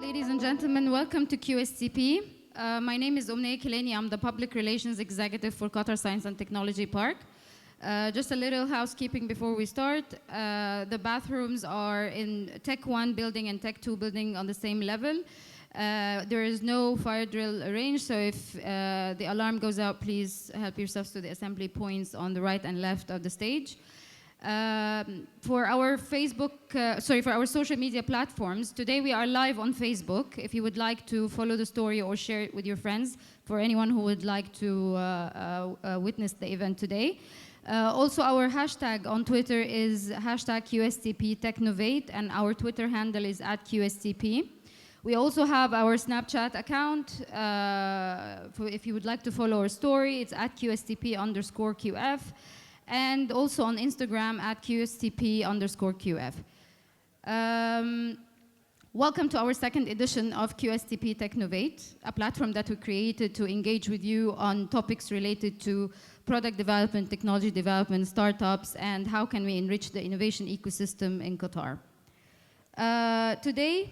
Ladies and gentlemen, welcome to QSTP. My name is Omnei Kileni. I'm the Public Relations Executive for Qatar Science and Technology Park. Just a little housekeeping before we start. The bathrooms are in Tech 1 building and Tech 2 building on the same level. There is no fire drill arranged, so if the alarm goes out, please help yourselves to the assembly points on the right and left of the stage. For our for our social media platforms, today we are live on Facebook. If you would like to follow the story or share it with your friends, for anyone who would like to witness the event today. Also, our hashtag on Twitter is hashtag QSTP technovate, and our Twitter handle is @QSTP. We also have our Snapchat account. If you would like to follow our story, it's @QSTP_QF. And also on Instagram @QSTP_QF. Welcome to our second edition of QSTP Technovate, a platform that we created to engage with you on topics related to product development, technology development, startups, and how can we enrich the innovation ecosystem in Qatar. Today,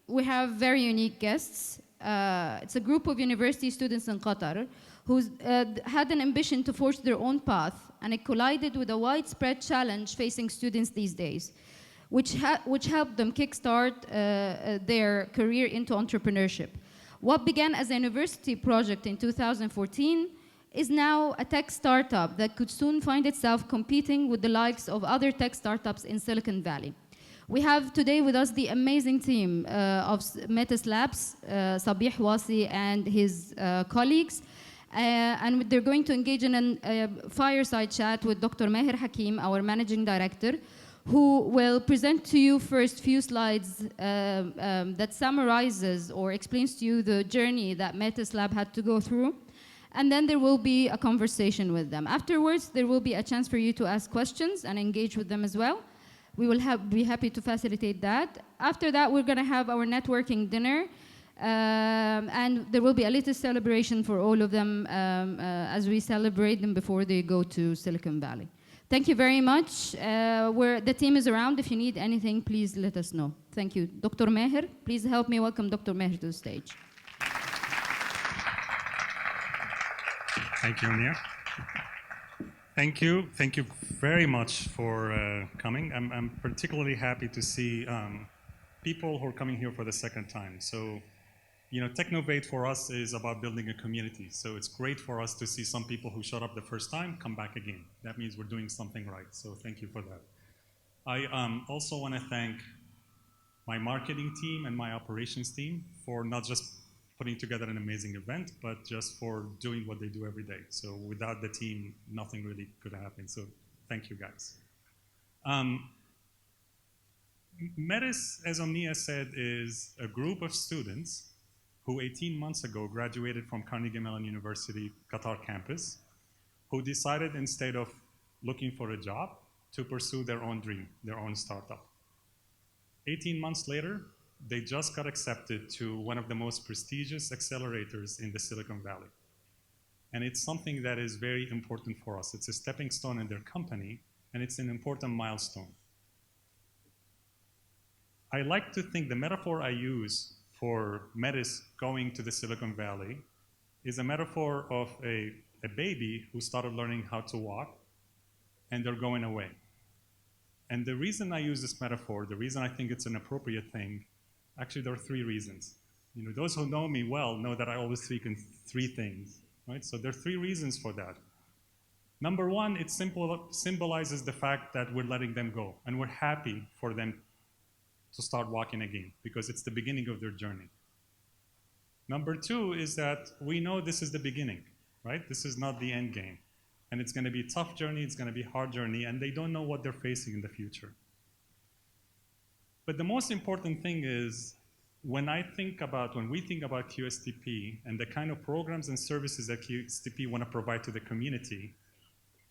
we have very unique guests. It's a group of university students in Qatar who had an ambition to forge their own path, and it collided with a widespread challenge facing students these days, which helped them kickstart their career into entrepreneurship. What began as a university project in 2014 is now a tech startup that could soon find itself competing with the likes of other tech startups in Silicon Valley. We have today with us the amazing team of Metis Labs, Sabih, Wasi, and his colleagues. And they're going to engage in a fireside chat with Dr. Maher Hakim, our managing director, who will present to you first few slides that summarizes or explains to you the journey that Metis Lab had to go through. And then there will be a conversation with them. Afterwards, there will be a chance for you to ask questions and engage with them as well. We will be happy to facilitate that. After that, we're going to have our networking dinner. And there will be a little celebration for all of them as we celebrate them before they go to Silicon Valley. Thank you very much. The team is around. If you need anything, please let us know. Thank you. Dr. Maher, please help me welcome Dr. Maher to the stage. Thank you, Nia. Thank you. Thank you very much for coming. I'm particularly happy to see people who are coming here for the second time. So, you know, Technovate for us is about building a community. So it's great for us to see some people who showed up the first time come back again. That means we're doing something right. So thank you for that. I also want to thank my marketing team and my operations team for not just putting together an amazing event, but just for doing what they do every day. So without the team, nothing really could happen. So thank you, guys. Metis, as Omnia said, is a group of students who 18 months ago graduated from Carnegie Mellon University, Qatar campus, who decided instead of looking for a job to pursue their own dream, their own startup. 18 months later, they just got accepted to one of the most prestigious accelerators in the Silicon Valley. And it's something that is very important for us. It's a stepping stone in their company, and it's an important milestone. I like to think the metaphor I use for Metis going to the Silicon Valley is a metaphor of a baby who started learning how to walk, and they're going away. And the reason I use this metaphor, the reason I think it's an appropriate thing, actually there are three reasons. You know, those who know me well know that I always speak in three things, right? So there are three reasons for that. Number one, it symbolizes the fact that we're letting them go, and we're happy for them to start walking again, because it's the beginning of their journey. Number two is that we know this is the beginning, right? This is not the end game. And it's going to be a tough journey, it's going to be a hard journey, and they don't know what they're facing in the future. But the most important thing is, when we think about QSTP and the kind of programs and services that QSTP want to provide to the community,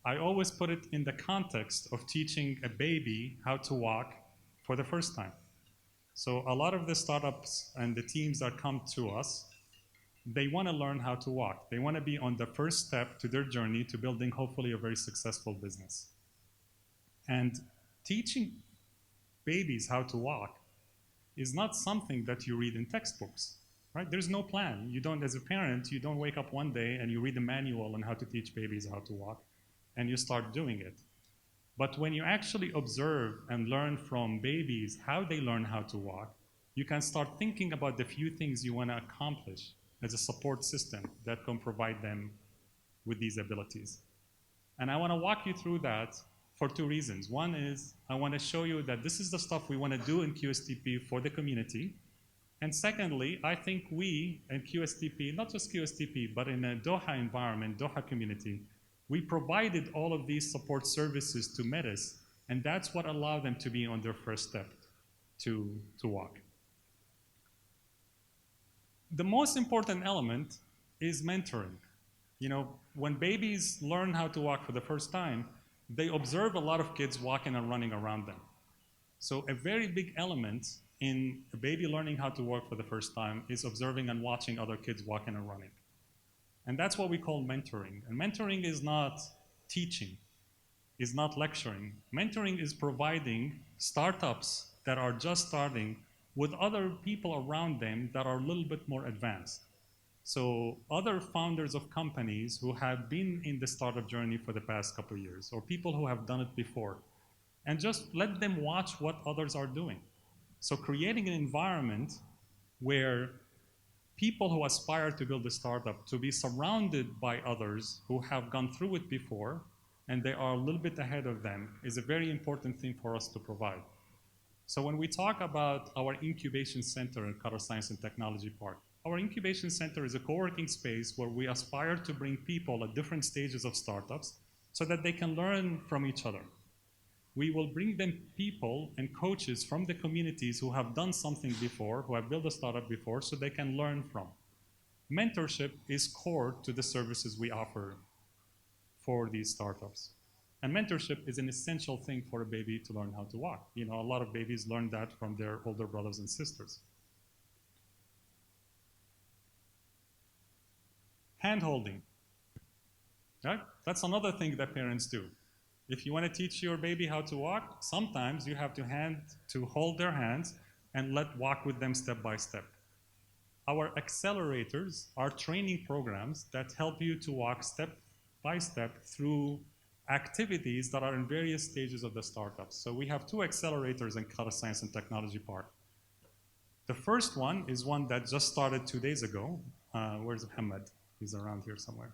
I always put it in the context of teaching a baby how to walk for the first time. So a lot of the startups and the teams that come to us, they want to learn how to walk. They want to be on the first step to their journey to building hopefully a very successful business. And teaching babies how to walk is not something that you read in textbooks, right? There's no plan. You don't, as a parent, you don't wake up one day and you read a manual on how to teach babies how to walk, and you start doing it. But when you actually observe and learn from babies how they learn how to walk, you can start thinking about the few things you want to accomplish as a support system that can provide them with these abilities. And I want to walk you through that for two reasons. One is I want to show you that this is the stuff we want to do in QSTP for the community. And secondly, I think we in QSTP, not just QSTP, but in a Doha environment, Doha community, we provided all of these support services to Metis, and that's what allowed them to be on their first step to walk. The most important element is mentoring. You know, when babies learn how to walk for the first time, they observe a lot of kids walking and running around them. So a very big element in a baby learning how to walk for the first time is observing and watching other kids walking and running. And that's what we call mentoring. And mentoring is not teaching, is not lecturing. Mentoring is providing startups that are just starting with other people around them that are a little bit more advanced. So other founders of companies who have been in the startup journey for the past couple of years, or people who have done it before, and just let them watch what others are doing. So creating an environment where people who aspire to build a startup to be surrounded by others who have gone through it before and they are a little bit ahead of them is a very important thing for us to provide. So when we talk about our Incubation Center in Qatar Science and Technology Park, our Incubation Center is a co-working space where we aspire to bring people at different stages of startups so that they can learn from each other. We will bring them people and coaches from the communities who have done something before, who have built a startup before, so they can learn from. Mentorship is core to the services we offer for these startups. And mentorship is an essential thing for a baby to learn how to walk. You know, a lot of babies learn that from their older brothers and sisters. Hand-holding, right? That's another thing that parents do. If you want to teach your baby how to walk, sometimes you have to hold their hands and walk with them step by step. Our accelerators are training programs that help you to walk step by step through activities that are in various stages of the startups. So we have two accelerators in Qatar Science and Technology Park. The first one is one that just started 2 days ago. Where's Muhammad? He's around here somewhere.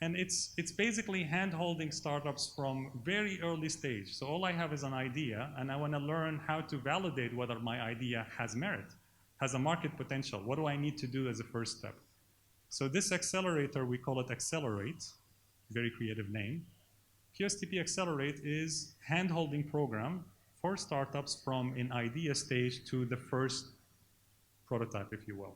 And it's basically hand-holding startups from very early stage. So all I have is an idea, and I want to learn how to validate whether my idea has merit, has a market potential. What do I need to do as a first step? So this accelerator, we call it Accelerate, very creative name. QSTP Accelerate is hand-holding program for startups from an idea stage to the first prototype, if you will.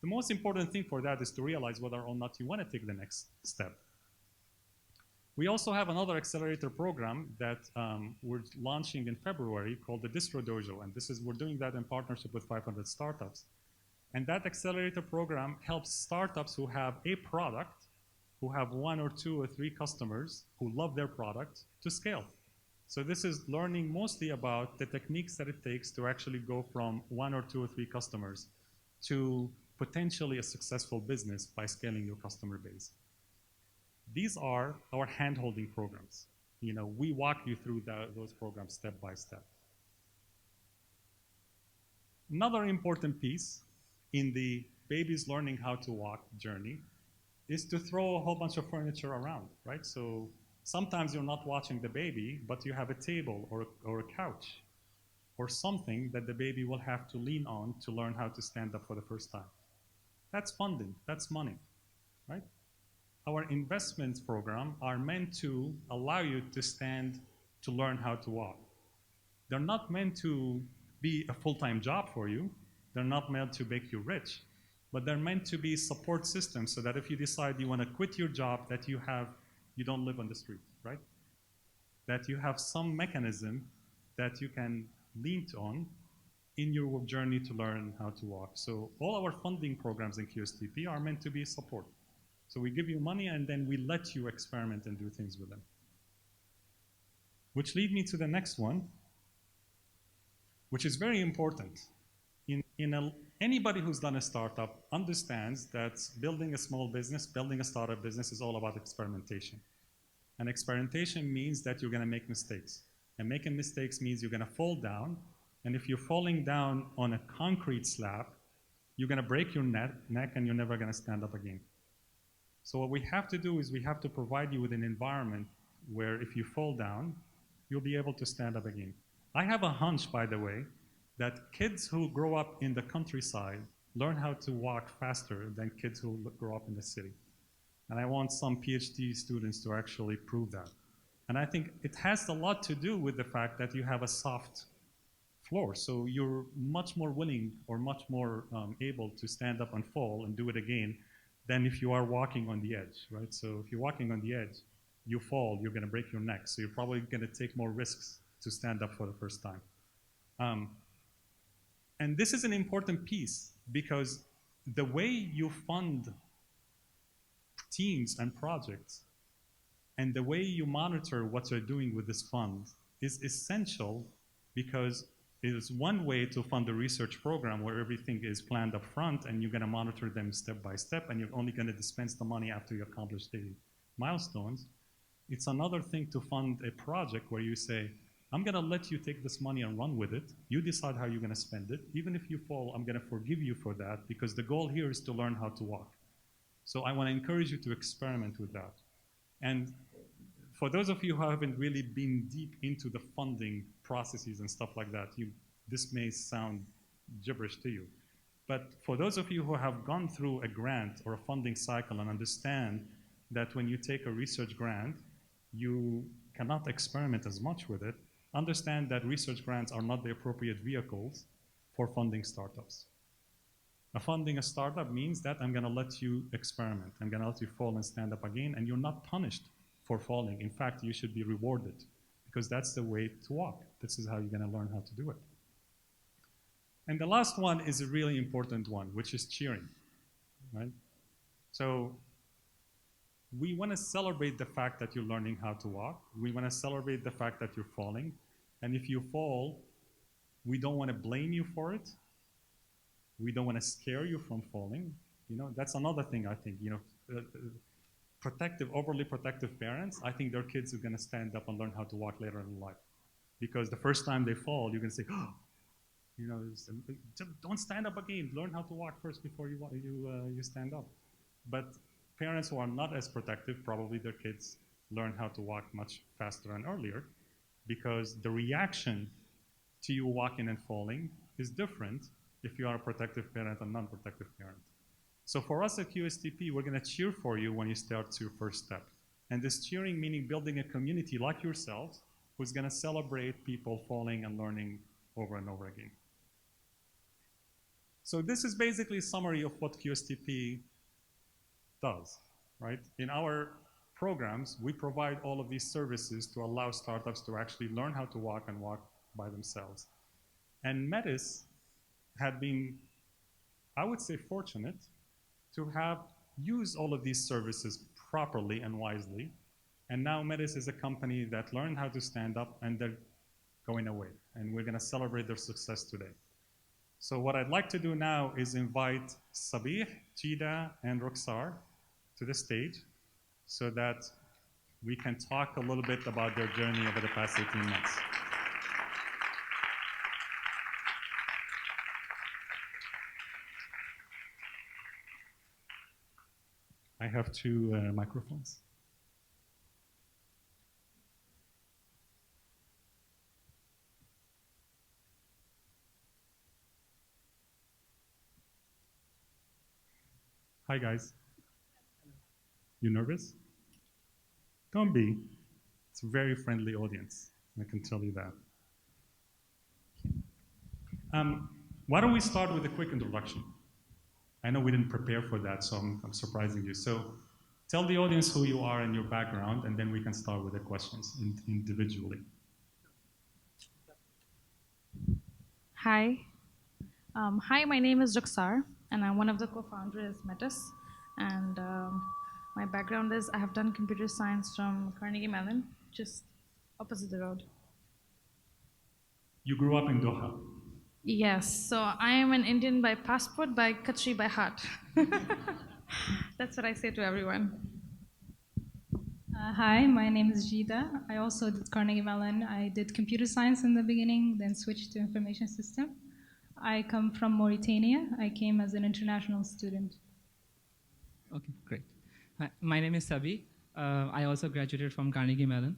The most important thing for that is to realize whether or not you want to take the next step. We also have another accelerator program that we're launching in February called the Distro Dojo, and we're doing that in partnership with 500 startups. And that accelerator program helps startups who have a product, who have 1 or 2 or 3 customers who love their product to scale. So this is learning mostly about the techniques that it takes to actually go from 1 or 2 or 3 customers to potentially a successful business by scaling your customer base. These are our hand-holding programs. You know, we walk you through those programs step by step. Another important piece in the babies learning how to walk journey is to throw a whole bunch of furniture around, right? So sometimes you're not watching the baby, but you have a table or a couch or something that the baby will have to lean on to learn how to stand up for the first time. That's funding, that's money, right? Our investments program are meant to allow you to stand to learn how to walk. They're not meant to be a full-time job for you. They're not meant to make you rich, but they're meant to be support systems so that if you decide you want to quit your job, that you don't live on the street, right? That you have some mechanism that you can lean on in your journey to learn how to walk. So all our funding programs in QSTP are meant to be support. So we give you money and then we let you experiment and do things with them. Which lead me to the next one. which is very important. Anybody who's done a startup understands that building a small business, building a startup business is all about experimentation. And experimentation means that you're going to make mistakes. And making mistakes means you're going to fall down. And if you're falling down on a concrete slab, you're going to break your neck and you're never going to stand up again. So what we have to do is we have to provide you with an environment where if you fall down, you'll be able to stand up again. I have a hunch, by the way, that kids who grow up in the countryside learn how to walk faster than kids who grow up in the city. And I want some PhD students to actually prove that. And I think it has a lot to do with the fact that you have a soft floor. So you're much more willing or much more able to stand up and fall and do it again than if you are walking on the edge, right? So if you're walking on the edge, you fall, you're gonna break your neck. So you're probably gonna take more risks to stand up for the first time. And this is an important piece because the way you fund teams and projects and the way you monitor what you're doing with this fund is essential, because it is one way to fund a research program where everything is planned up front and you're gonna monitor them step by step and you're only gonna dispense the money after you accomplish the milestones. It's another thing to fund a project where you say, I'm gonna let you take this money and run with it. You decide how you're gonna spend it. Even if you fall, I'm gonna forgive you for that because the goal here is to learn how to walk. So I wanna encourage you to experiment with that. And for those of you who haven't really been deep into the funding processes and stuff like that, this may sound gibberish to you. But for those of you who have gone through a grant or a funding cycle and understand that when you take a research grant, you cannot experiment as much with it, understand that research grants are not the appropriate vehicles for funding startups. Funding a startup means that I'm gonna let you experiment. I'm gonna let you fall and stand up again, and you're not punished for falling. In fact, you should be rewarded because that's the way to walk. This is how you're gonna learn how to do it. And the last one is a really important one, which is cheering, right? So we wanna celebrate the fact that you're learning how to walk. We wanna celebrate the fact that you're falling. And if you fall, we don't wanna blame you for it. We don't wanna scare you from falling. You know, that's another thing I think, you know, overly protective parents, I think their kids are gonna stand up and learn how to walk later in life. Because the first time they fall, you're gonna say, oh, you know, don't stand up again. Learn how to walk first before you stand up. But parents who are not as protective, probably their kids learn how to walk much faster and earlier because the reaction to you walking and falling is different if you are a protective parent and non-protective parent. So for us at QSTP, we're gonna cheer for you when you start your first step. And this cheering meaning building a community like yourselves who's gonna celebrate people falling and learning over and over again. So this is basically a summary of what QSTP does, right? In our programs, we provide all of these services to allow startups to actually learn how to walk and walk by themselves. And Metis had been, I would say, fortunate to have used all of these services properly and wisely. And now Metis is a company that learned how to stand up and they're going away. And we're gonna celebrate their success today. So what I'd like to do now is invite Sabih, Jiyda, and Rukhsar to the stage so that we can talk a little bit about their journey over the past 18 months. I have two microphones. Hi guys. You nervous? Don't be. It's a very friendly audience, I can tell you that. Why don't we start with a quick introduction? I know we didn't prepare for that, so I'm surprising you. So tell the audience who you are and your background, and then we can start with the questions individually. Hi. Hi, my name is Rukhsar, and I'm one of the co-founders of Metis. And my background is I have done computer science from Carnegie Mellon, just opposite the road. You grew up in Doha. Yes, so I am an Indian by passport, by Qatari by heart. That's what I say to everyone. Hi, my name is Jiyda. I also did Carnegie Mellon. I did computer science in the beginning, then switched to information system. I come from Mauritania. I came as an international student. Okay, great. Hi, my name is Sabih. I also graduated from Carnegie Mellon.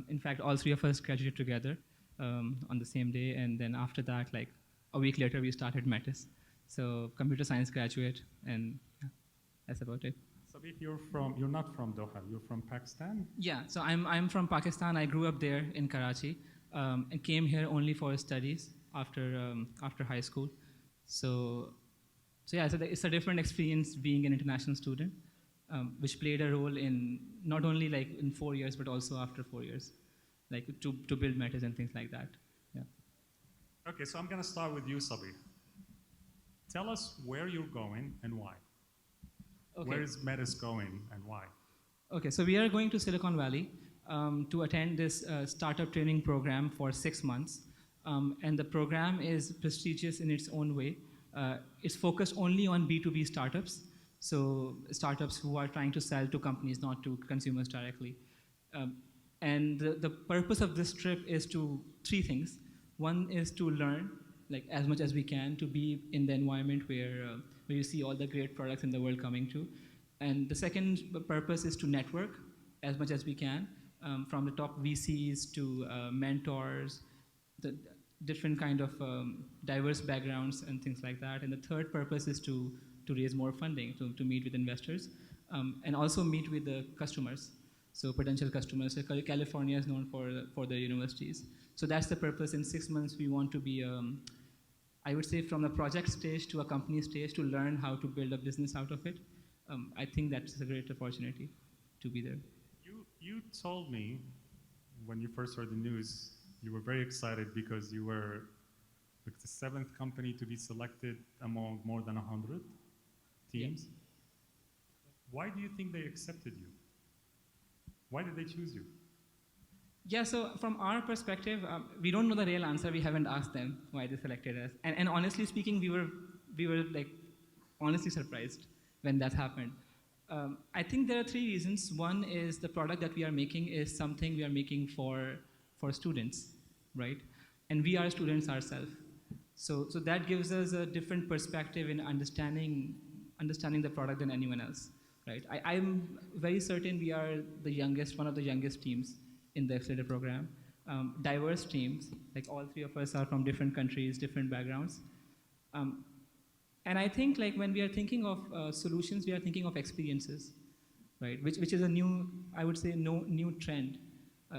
In fact, all three of us graduated together on the same day, and then after that, like a week later, we started Metis. So computer science graduate, and yeah, that's about it. Sabih, you're not from Doha, you're from Pakistan? Yeah, so I'm from Pakistan. I grew up there in Karachi, and came here only for studies after high school. So yeah, so it's a different experience being an international student, which played a role in not only like in 4 years, but also after 4 years, like to build Metis and things like that. Yeah. Okay, so I'm going to start with you, Sabih. Tell us where you're going and why. Okay. Where is Metis going and why? Okay, so we are going to Silicon Valley to attend this startup training program for 6 months. And the program is prestigious in its own way. It's focused only on B2B startups, so startups who are trying to sell to companies, not to consumers directly. And the purpose of this trip is to three things. One is to learn, like as much as we can, to be in the environment where you see all the great products in the world coming to. And the second purpose is to network as much as we can, from the top VCs to mentors, the different kind of diverse backgrounds and things like that. And the third purpose is to raise more funding, to meet with investors, and also meet with the customers. So potential customers. So California is known for the universities. So that's the purpose. In 6 months, we want to be, I would say, from the project stage to a company stage, to learn how to build a business out of it. I think that's a great opportunity to be there. You told me when you first heard the news, you were very excited because you were like the 7th company to be selected among more than 100 teams. Yeah. Why do you think they accepted you? Why did they choose you? Yeah, so from our perspective, we don't know the real answer. We haven't asked them why they selected us. And honestly speaking, we were like honestly surprised when that happened. I think there are three reasons. One is the product that we are making is something we are making for students, right? And we are students ourselves. So that gives us a different perspective in understanding the product than anyone else, right? I'm very certain we are the youngest, one of the youngest teams in the accelerator program. Diverse teams, like all three of us are from different countries, different backgrounds. And I think like when we are thinking of solutions, we are thinking of experiences, right? Which is a new, I would say, new trend.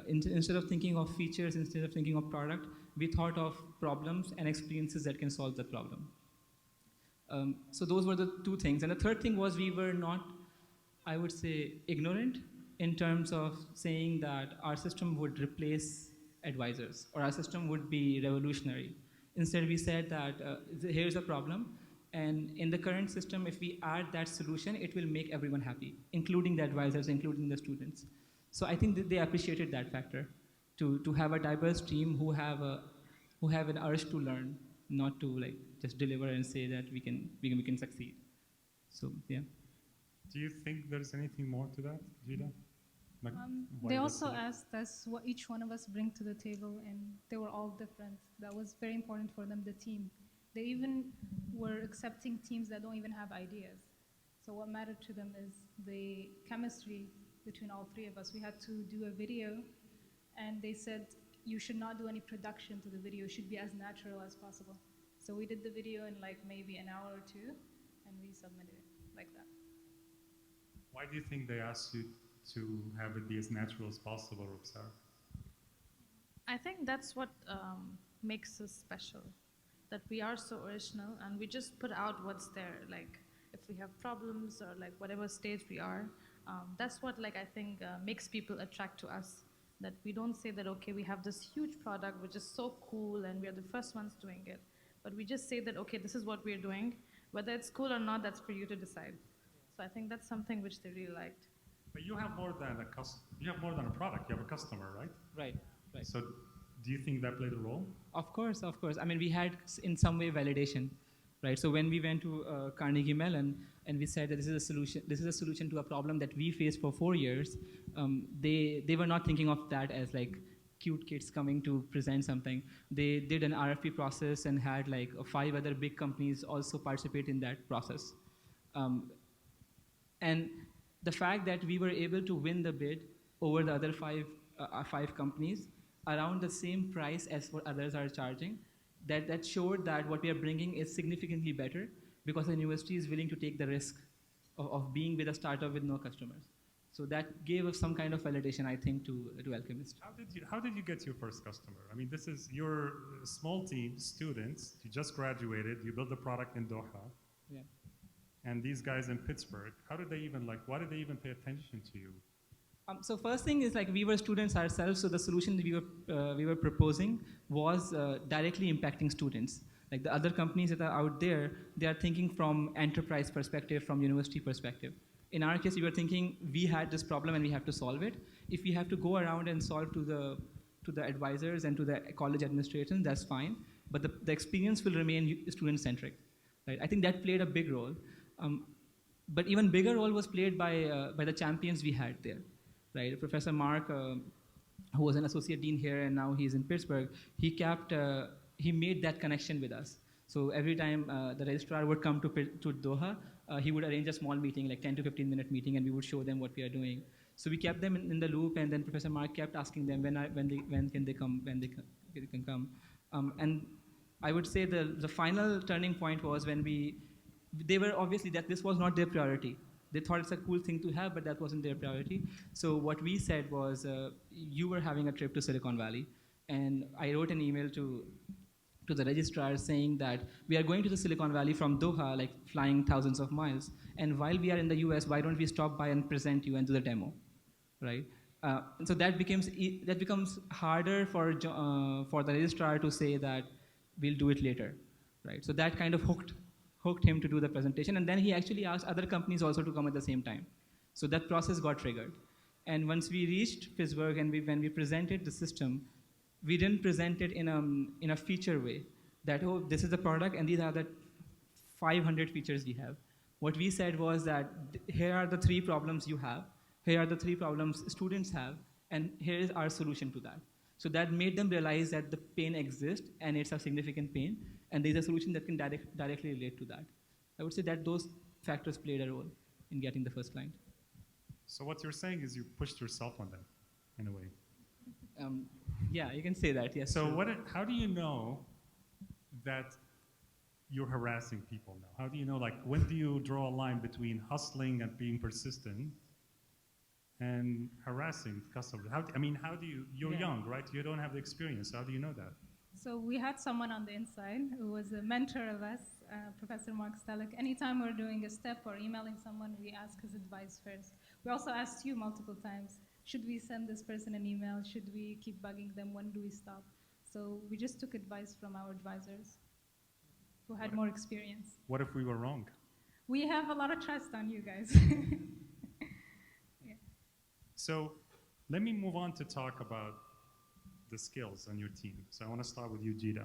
Instead of thinking of features, instead of thinking of product, we thought of problems and experiences that can solve that problem. So those were the two things. And the third thing was we were not, I would say, ignorant in terms of saying that our system would replace advisors or our system would be revolutionary. Instead, we said that here's a problem, and in the current system, if we add that solution, it will make everyone happy, including the advisors, including the students. So I think that they appreciated that factor, to have a diverse team who have an urge to learn, not to like just deliver and say that we can succeed. So yeah. Do you think there's anything more to that, Jiyda? Like, They also asked us what each one of us bring to the table, and they were all different. That was very important for them, the team. They even were accepting teams that don't even have ideas. So what mattered to them is the chemistry between all three of us. We had to do a video, and they said, you should not do any production to the video. It should be as natural as possible. So we did the video in like maybe an hour or two, and we submitted it like that. Why do you think they asked you to have it be as natural as possible, Rukhsar? I think that's what makes us special, that we are so original and we just put out what's there. Like if we have problems or like whatever stage we are, that's what like I think makes people attract to us. That we don't say that, okay, we have this huge product which is so cool and we are the first ones doing it. But we just say that, okay, this is what we're doing. Whether it's cool or not, that's for you to decide. So I think that's something which they really liked. But you have more than a product. You have a customer, right? Right. So, do you think that played a role? Of course, of course. I mean, we had in some way validation, right? So when we went to Carnegie Mellon and we said that this is a solution to a problem that we faced for 4 years, they were not thinking of that as like cute kids coming to present something. They did an RFP process and had like 5 other big companies also participate in that process. And the fact that we were able to win the bid over the other five companies around the same price as what others are charging, that showed that what we are bringing is significantly better because the university is willing to take the risk of being with a startup with no customers. So that gave us some kind of validation, I think, to Alchemist. How did you get your first customer? I mean, this is your small team, students. You just graduated. You built the product in Doha. Yeah. And these guys in Pittsburgh, how did they even why did they even pay attention to you? So first thing is like we were students ourselves, so the solution that we were proposing was directly impacting students. Like the other companies that are out there, they are thinking from enterprise perspective, from university perspective. In our case, we were thinking we had this problem and we have to solve it. If we have to go around and solve to the advisors and to the college administration, that's fine. But the experience will remain student-centric. Right? I think that played a big role. But even bigger role was played by the champions we had there. Right? Professor Mark, who was an associate dean here and now he's in Pittsburgh, he made that connection with us. So every time the registrar would come to Doha, he would arrange a small meeting, like 10 to 15-minute meeting, and we would show them what we are doing. So we kept them in the loop, and then Professor Mark kept asking them when can they come, when they can come. And I would say the final turning point was when they were obviously that this was not their priority. They thought it's a cool thing to have, but that wasn't their priority. So what we said was, you were having a trip to Silicon Valley, and I wrote an email to the registrar saying that we are going to the Silicon Valley from Doha, like flying thousands of miles. And while we are in the US, why don't we stop by and present you and do the demo, right? So that becomes harder for the registrar to say that we'll do it later, right? So that kind of hooked him to do the presentation. And then he actually asked other companies also to come at the same time. So that process got triggered. And once we reached Pittsburgh and when we presented the system, we didn't present it in a feature way that, oh, this is the product and these are the 500 features we have. What we said was that here are the 3 problems you have, here are the 3 problems students have, and here is our solution to that. So that made them realize that the pain exists and it's a significant pain, and there's a solution that can directly relate to that. I would say that those factors played a role in getting the first client. So what you're saying is you pushed yourself on them, in a way. Yeah, you can say that, yes. So how do you know that you're harassing people now? How do you know, like, when do you draw a line between hustling and being persistent and harassing customers? How do you're young, right? You don't have the experience. How do you know that? So we had someone on the inside who was a mentor of us, Professor Mark Stelic. Anytime we're doing a step or emailing someone, we ask his advice first. We also asked you multiple times, should we send this person an email? Should we keep bugging them? When do we stop? So we just took advice from our advisors who had more experience. What if we were wrong? We have a lot of trust on you guys. Yeah. So let me move on to talk about the skills on your team. So I want to start with you, Jiyda.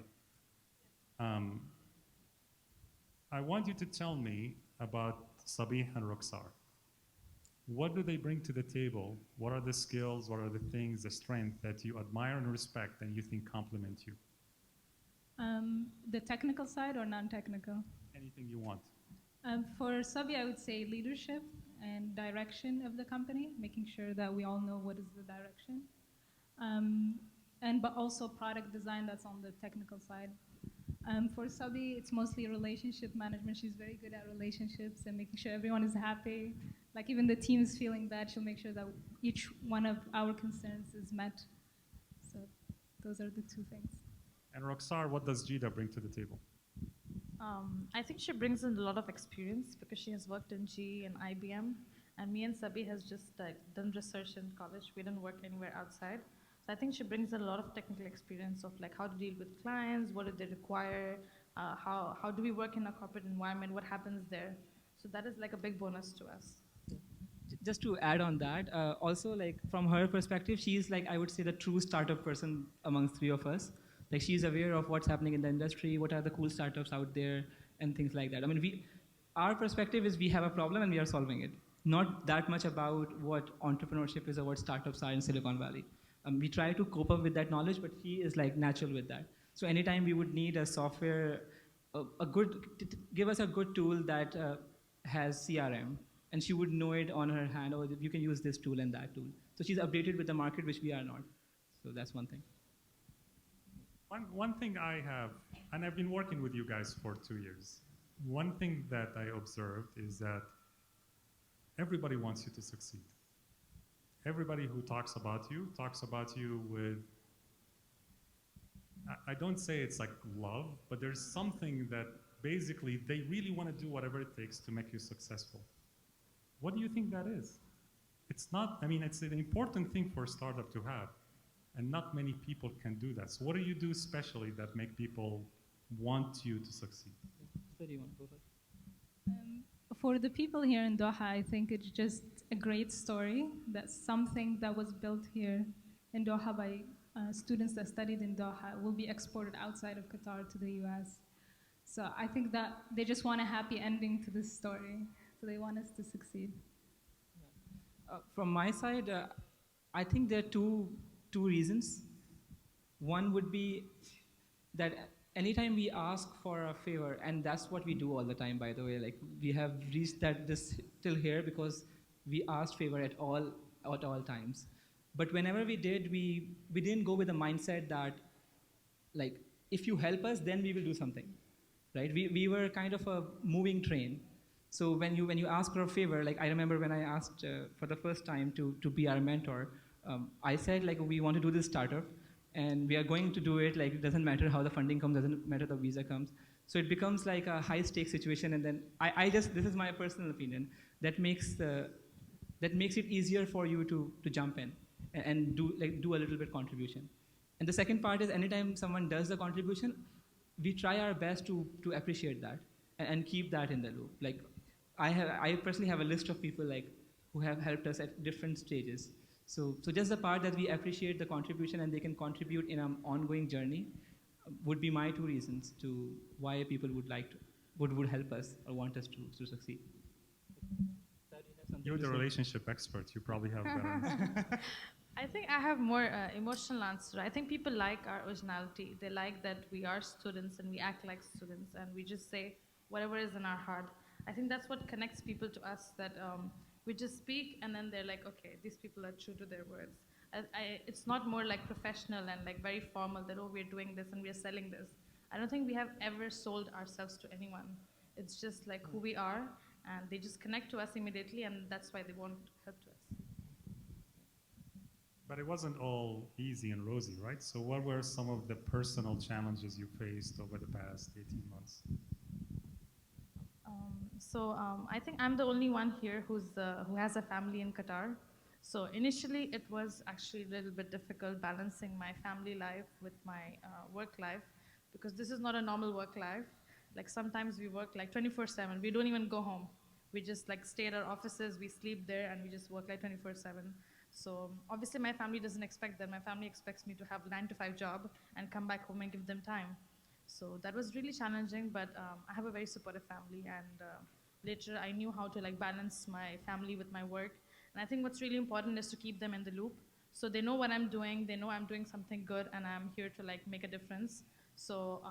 I want you to tell me about Sabih and Rukhsar. What do they bring to the table? What are the skills? What are the things, the strength that you admire and respect and you think complement you? The technical side or non-technical? Anything you want. For Sabih, I would say leadership and direction of the company, making sure that we all know what is the direction. But also product design, that's on the technical side. For Sabih, it's mostly relationship management. She's very good at relationships and making sure everyone is happy. Like even the team is feeling bad, she'll make sure that each one of our concerns is met. So those are the 2 things. And Rukhsar, what does Jiyda bring to the table? I think she brings in a lot of experience because she has worked in GE and IBM. And me and Sabih has just done research in college. We didn't work anywhere outside. So I think she brings in a lot of technical experience of like how to deal with clients, what do they require, how do we work in a corporate environment, what happens there. So that is like a big bonus to us. just to add on that, also like from her perspective, she's like, I would say, the true startup person amongst three of us. Like she's aware of what's happening in the industry, what are the cool startups out there, and things like that. I mean, our perspective is we have a problem and we are solving it. Not that much about what entrepreneurship is or what startups are in Silicon Valley. We try to cope up with that knowledge, but she is like natural with that. So anytime we would need a software, give us a good tool that has CRM, and she would know it on her hand, or you can use this tool and that tool. So she's updated with the market, which we are not. So that's one thing. One thing I have, and I've been working with you guys for 2 years. One thing that I observed is that everybody wants you to succeed. Everybody who talks about you with, I don't say it's like love, but there's something that basically they really want to do whatever it takes to make you successful. What do you think that is? It's not, I mean, it's an important thing for a startup to have, and not many people can do that. So what do you do specially that make people want you to succeed? So do you want to go first? For the people here in Doha, I think it's just a great story that something that was built here in Doha by students that studied in Doha will be exported outside of Qatar to the US. So I think that they just want a happy ending to this story. So they want us to succeed. From my side, I think there are two reasons. One would be that anytime we ask for a favor, and that's what we do all the time, by the way, like we have reached this till here because we asked favor at all times. But whenever we did, we didn't go with the mindset that, like, if you help us, then we will do something, right? We were kind of a moving train. So when you ask for a favor, like I remember when I asked for the first time to be our mentor, I said like we want to do this startup, and we are going to do it. Like it doesn't matter how the funding comes, doesn't matter the visa comes. So it becomes like a high stakes situation, and then I just, this is my personal opinion, that makes it easier for you to jump in and do a little bit contribution. And the second part is anytime someone does the contribution, we try our best to appreciate that and keep that in the loop. Like I personally have a list of people like who have helped us at different stages. So just the part that we appreciate the contribution and they can contribute in an ongoing journey would be my two reasons to why people would help us or want us to succeed. You're the relationship expert. You probably have better. I think I have more emotional answer. I think people like our originality. They like that we are students and we act like students and we just say whatever is in our heart. I think that's what connects people to us, that we just speak and then they're like, okay, these people are true to their words. It's not more like professional and like very formal that, oh, we're doing this and we're selling this. I don't think we have ever sold ourselves to anyone. It's just like who we are, and they just connect to us immediately, and that's why they want help to us. But it wasn't all easy and rosy, right? So what were some of the personal challenges you faced over the past 18 months? I think I'm the only one here who has a family in Qatar. So initially it was actually a little bit difficult balancing my family life with my work life, because this is not a normal work life. Like sometimes we work like 24/7. We don't even go home. We just like stay at our offices, we sleep there, and we just work like 24/7. So obviously my family doesn't expect that. My family expects me to have a 9-to-5 job and come back home and give them time. So that was really challenging, but I have a very supportive family, and later I knew how to like balance my family with my work. And I think what's really important is to keep them in the loop. So they know what I'm doing, they know I'm doing something good, and I'm here to like make a difference. So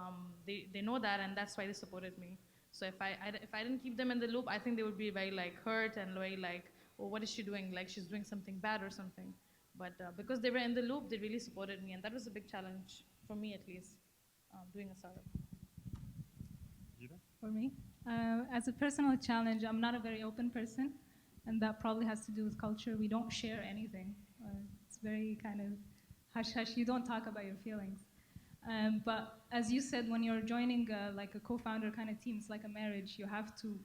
they know that, and that's why they supported me. So if I didn't keep them in the loop, I think they would be very like hurt and very like, oh, what is she doing? Like she's doing something bad or something. But because they were in the loop, they really supported me, and that was a big challenge for me at least, doing a startup. Jiyda? For me, as a personal challenge, I'm not a very open person, and that probably has to do with culture. We don't share anything. It's very kind of hush-hush. You don't talk about your feelings. But as you said, when you're joining like a co-founder kind of team, it's like a marriage. You have to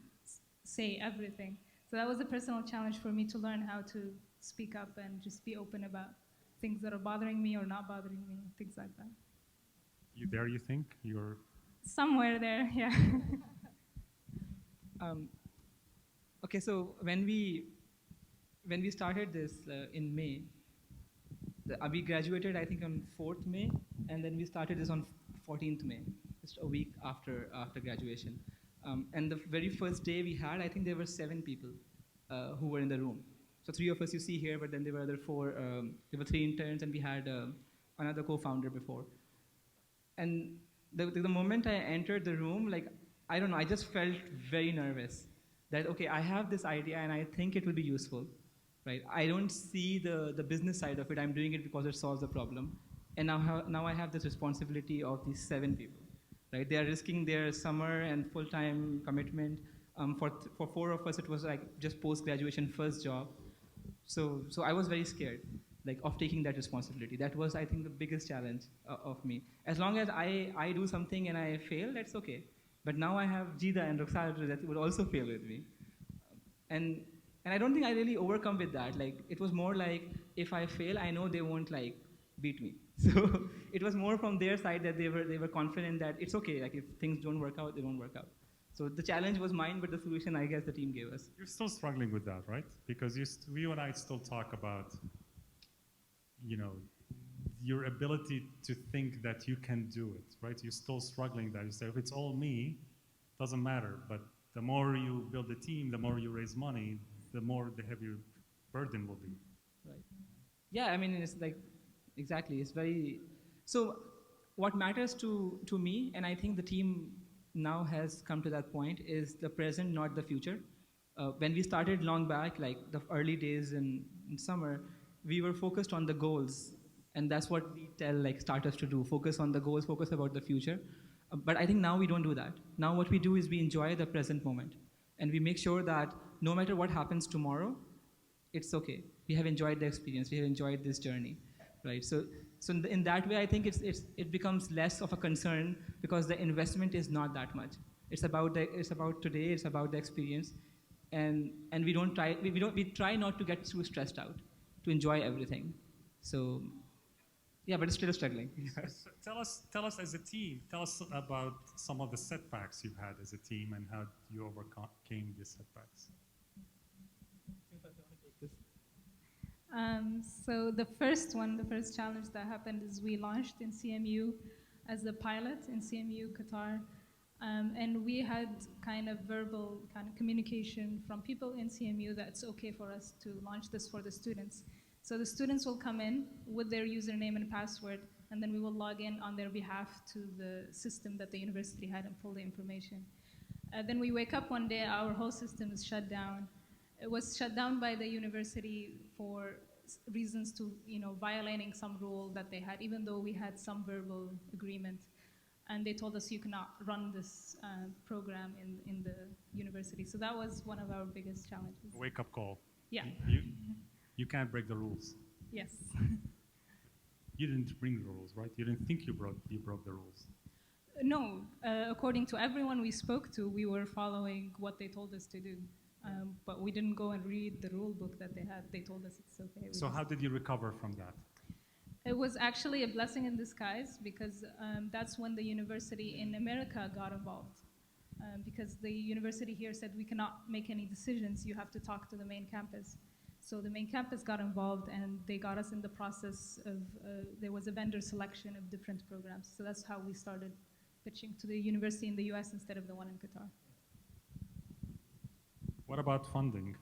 say everything. So that was a personal challenge for me to learn how to speak up and just be open about things that are bothering me or not bothering me, things like that. You there, you think? You're somewhere there, yeah. Okay, so when we when we started this in May, we graduated, I think, on 4th May, and then we started this on 14th May, just a week after graduation. And the very first day we had, I think there were 7 people who were in the room. So 3 of us you see here, but then there were other 4, there were 3 interns, and we had another co-founder before. And the moment I entered the room, like, I don't know, I just felt very nervous that, okay, I have this idea and I think it will be useful, right? I don't see the business side of it. I'm doing it because it solves the problem. And now I have this responsibility of these 7 people, right? They are risking their summer and full-time commitment. For 4 of us, it was like just post-graduation first job. So I was very scared, like, of taking that responsibility. That was, I think, the biggest challenge of me. As long as I do something and I fail, that's okay. But now I have Jiyda and Rukhsar that would also fail with me. And I don't think I really overcome with that. Like, it was more like, if I fail, I know they won't, like, beat me. So it was more from their side that they were confident that it's okay. Like, if things don't work out, they don't work out. So the challenge was mine, but the solution, I guess, the team gave us. You're still struggling with that, right? Because you and I still talk about, you know, your ability to think that you can do it, right? You're still struggling that. You say, if it's all me, doesn't matter. But the more you build a team, the more you raise money, the more the heavier burden will be. Right. Yeah, I mean, it's like, exactly, it's very, so what matters to me, and I think the team now has come to that point, is the present, not the future. When we started long back, like the early days in summer, we were focused on the goals. And that's what we tell, like, startups to do: focus on the goals, focus about the future. But I think now we don't do that. Now what we do is we enjoy the present moment, and we make sure that no matter what happens tomorrow, it's okay. We have enjoyed the experience. We have enjoyed this journey, right? So in that way, I think it becomes less of a concern because the investment is not that much. It's about today. It's about the experience, and we try not to get too stressed out, to enjoy everything. So. Yeah, but it's still struggling. So tell us as a team, tell us about some of the setbacks you've had as a team and how you overcame these setbacks. So the first challenge that happened is we launched in CMU as a pilot in CMU, Qatar. And we had kind of verbal kind of communication from people in CMU that it's okay for us to launch this for the students. So the students will come in with their username and password, and then we will log in on their behalf to the system that the university had and pull the information. Then we wake up one day, our whole system is shut down. It was shut down by the university for reasons to, violating some rule that they had, even though we had some verbal agreement. And they told us you cannot run this program in the university. So that was one of our biggest challenges. A wake-up call. Yeah. You can't break the rules. Yes. You didn't bring the rules, right? You didn't think you broke the rules. No. According to everyone we spoke to, we were following what they told us to do. But we didn't go and read the rule book that they had. They told us it's okay. So how did you recover from that? It was actually a blessing in disguise because that's when the university in America got involved. Because the university here said we cannot make any decisions. You have to talk to the main campus. So the main campus got involved, and they got us in the process of, there was a vendor selection of different programs. So that's how we started pitching to the university in the US instead of the one in Qatar. What about funding?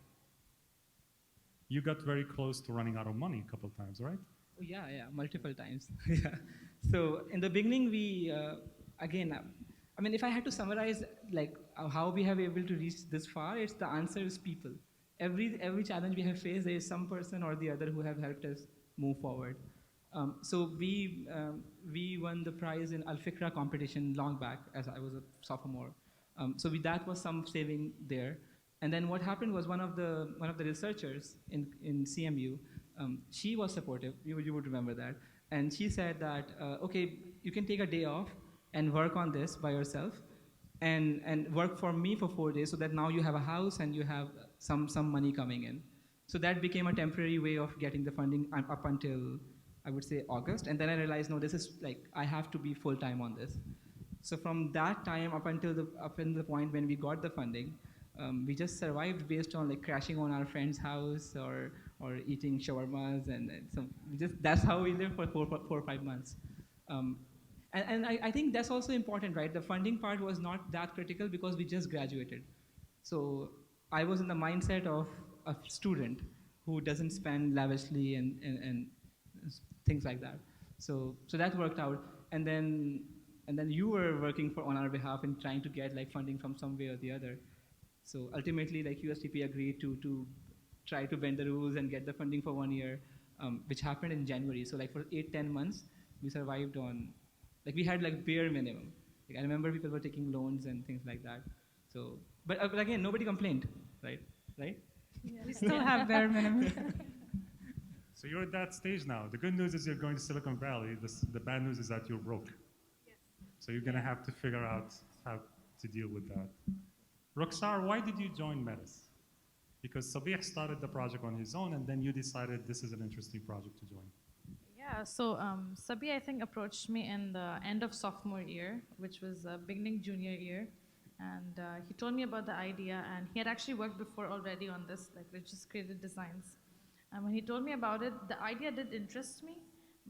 You got very close to running out of money a couple of times, right? Oh, yeah, multiple times. Yeah. So in the beginning, we, again, I mean, if I had to summarize, like, how we have able to reach this far, it's the answer is people. Every challenge we have faced, there is some person or the other who have helped us move forward. So we won the prize in Al Fikra competition long back as I was a sophomore. So that was some saving there. And then what happened was one of the researchers in CMU, she was supportive. You would remember that. And she said that, okay, you can take a day off and work on this by yourself, and work for me for 4 days, so that now you have a house and you have some money coming in. So that became a temporary way of getting the funding up until, I would say, August. And then I realized, no, this is like, I have to be full time on this. So from that time up until the point when we got the funding, We just survived based on like crashing on our friend's house or eating shawarmas, and so that's how we lived for 4 or 5 months. Um, and I think that's also important, right? The funding part was not that critical because we just graduated. So I was in the mindset of a student who doesn't spend lavishly and things like that. So that worked out. And then you were working on our behalf and trying to get like funding from some way or the other. So ultimately, like QSTP agreed to try to bend the rules and get the funding for 1 year, which happened in January. So like for 8-10 months, we survived on, like we had like bare minimum. Like I remember people were taking loans and things like that. So, but again, nobody complained, right? Right? We still have bare minimum. So you're at that stage now. The good news is you're going to Silicon Valley. The bad news is that you're broke. Yes. So you're going to have to figure out how to deal with that. Rukhsar, why did you join Metis? Because Sabih started the project on his own, and then you decided this is an interesting project to join. Yeah, so Sabih, I think, approached me in the end of sophomore year, which was beginning junior year. And he told me about the idea, and he had actually worked before already on this, like we just created designs. And when he told me about it, the idea did interest me,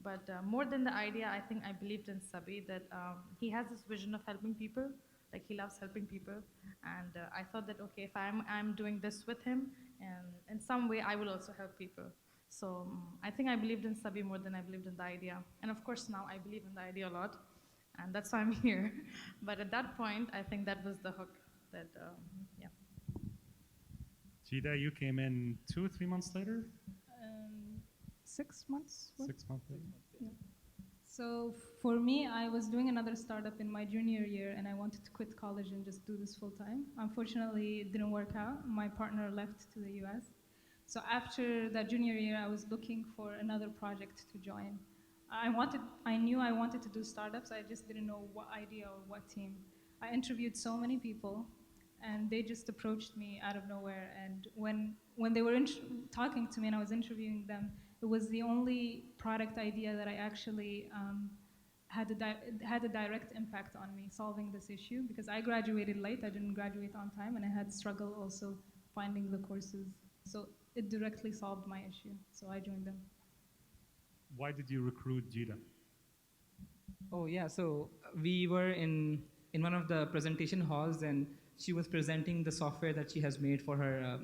but more than the idea, I think I believed in Sabih, that he has this vision of helping people, like he loves helping people. And I thought that, okay, if I'm doing this with him, and in some way I will also help people. So I think I believed in Sabih more than I believed in the idea. And of course now I believe in the idea a lot, and that's why I'm here. But at that point, I think that was the hook that, yeah. Jiyda, you came in 2-3 months later? 6 months. 6 months later? Yeah. So for me, I was doing another startup in my junior year, and I wanted to quit college and just do this full time. Unfortunately, it didn't work out. My partner left to the US. So after that junior year, I was looking for another project to join. I knew I wanted to do startups. I just didn't know what idea or what team. I interviewed so many people, and they just approached me out of nowhere. And when they were talking to me and I was interviewing them, it was the only product idea that I actually had a direct impact on me solving this issue, because I graduated late. I didn't graduate on time, and I had struggle also finding the courses. So it directly solved my issue. So I joined them. Why did you recruit Jiyda? Oh yeah, so we were in one of the presentation halls, and she was presenting the software that she has made for her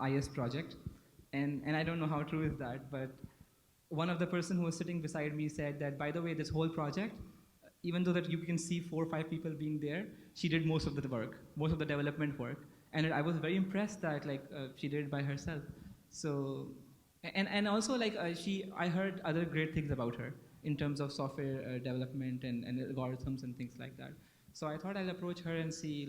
IS project. And I don't know how true is that, but one of the person who was sitting beside me said that, by the way, this whole project, even though that you can see 4 or 5 people being there, she did most of the work, most of the development work. And I was very impressed that she did it by herself. So, and also I heard other great things about her in terms of software development and algorithms and things like that. So I thought I'll approach her and see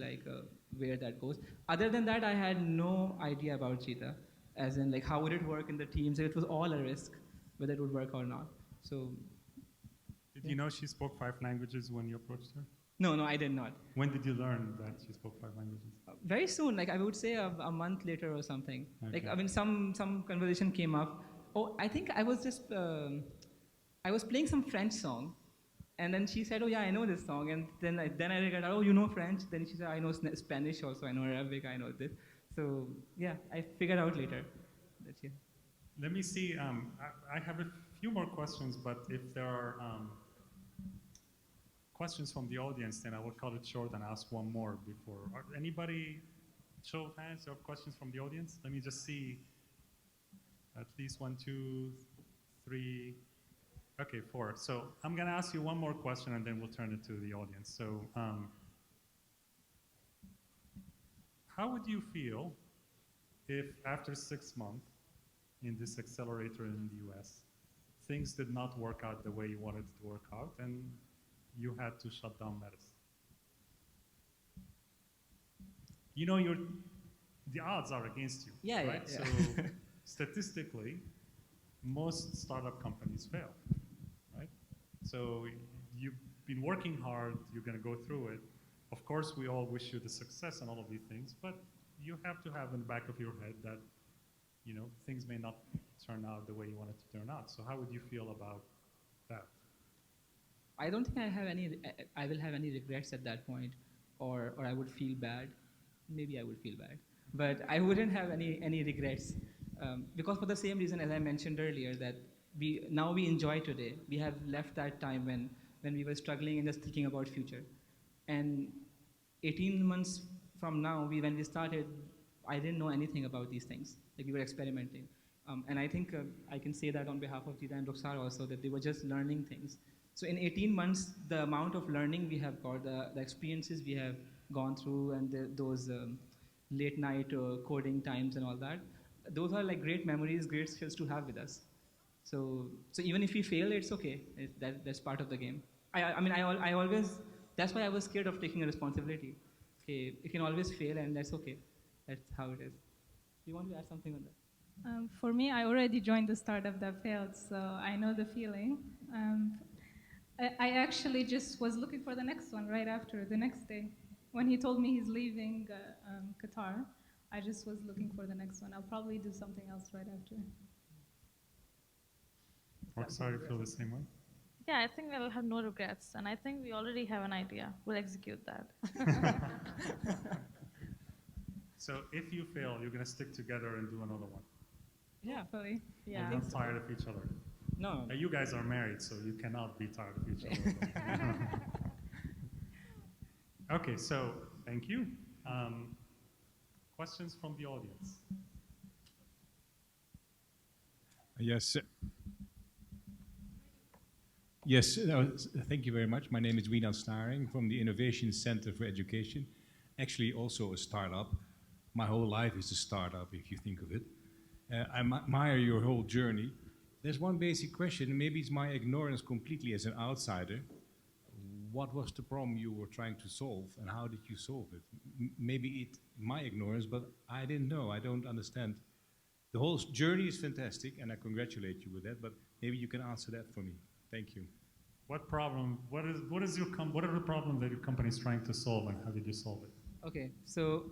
where that goes. Other than that, I had no idea about Jiyda, as in how would it work in the teams. It was all a risk whether it would work or not. So. Did you know she spoke 5 languages when you approached her? No, I did not. When did you learn that she spoke 5 languages? Very soon, I would say a month later or something. Okay. Some conversation came up. Oh, I think I was just, I was playing some French song, and then she said, oh yeah, I know this song, and then I realized, oh, you know French? Then she said, I know Spanish also, I know Arabic, I know this. So yeah, I figured out later. That's it. Let me see, I have a few more questions, but if there are questions from the audience, then I will cut it short and ask one more before. Anybody show of hands or questions from the audience? Let me just see. At least 1, 2, 3. Okay, 4. So I'm going to ask you one more question, and then we'll turn it to the audience. So how would you feel if after 6 months in this accelerator in the US, things did not work out the way you wanted it to work out, and you had to shut down Metis? You know, the odds are against you, yeah, right? Yeah. So statistically, most startup companies fail, right? So you've been working hard, you're going to go through it. Of course, we all wish you the success and all of these things, but you have to have in the back of your head that, things may not turn out the way you want it to turn out. So how would you feel about that? I don't think I will have any regrets at that point, or I would feel bad, maybe I would feel bad. But I wouldn't have any regrets. Because for the same reason as I mentioned earlier, that now we enjoy today. We have left that time when we were struggling and just thinking about future. And 18 months from now, when we started, I didn't know anything about these things. Like we were experimenting. And I think I can say that on behalf of Jiyda and Rukhsar also, that they were just learning things. So in 18 months, the amount of learning we have got, the experiences we have gone through, and those late night coding times and all that, those are like great memories, great skills to have with us. So even if we fail, it's okay. That's part of the game. I always, that's why I was scared of taking a responsibility. Okay, it can always fail, and that's okay. That's how it is. Do you want to add something on that? For me, I already joined the startup that failed, so I know the feeling. I actually just was looking for the next one right after, the next day. When he told me he's leaving Qatar, I just was looking for the next one. I'll probably do something else right after. Rukhsar, you feel the same way? Yeah, I think we'll have no regrets, and I think we already have an idea. We'll execute that. So if you fail, you're going to stick together and do another one. Yeah. Hopefully. Yeah. You're not tired of each other. No. You guys are married, so you cannot be tired of each other. Okay, so thank you. Questions from the audience? Yes. Yes, thank you very much. My name is Winan Staring from the Innovation Center for Education. Actually also a startup. My whole life is a startup, if you think of it. I admire your whole journey. There's one basic question, maybe it's my ignorance completely as an outsider. What was the problem you were trying to solve, and how did you solve it? Maybe it's my ignorance, but I didn't know, I don't understand. The whole journey is fantastic, and I congratulate you with that, but maybe you can answer that for me. Thank you. What problem, what are the problems that your company is trying to solve, and how did you solve it? Okay, so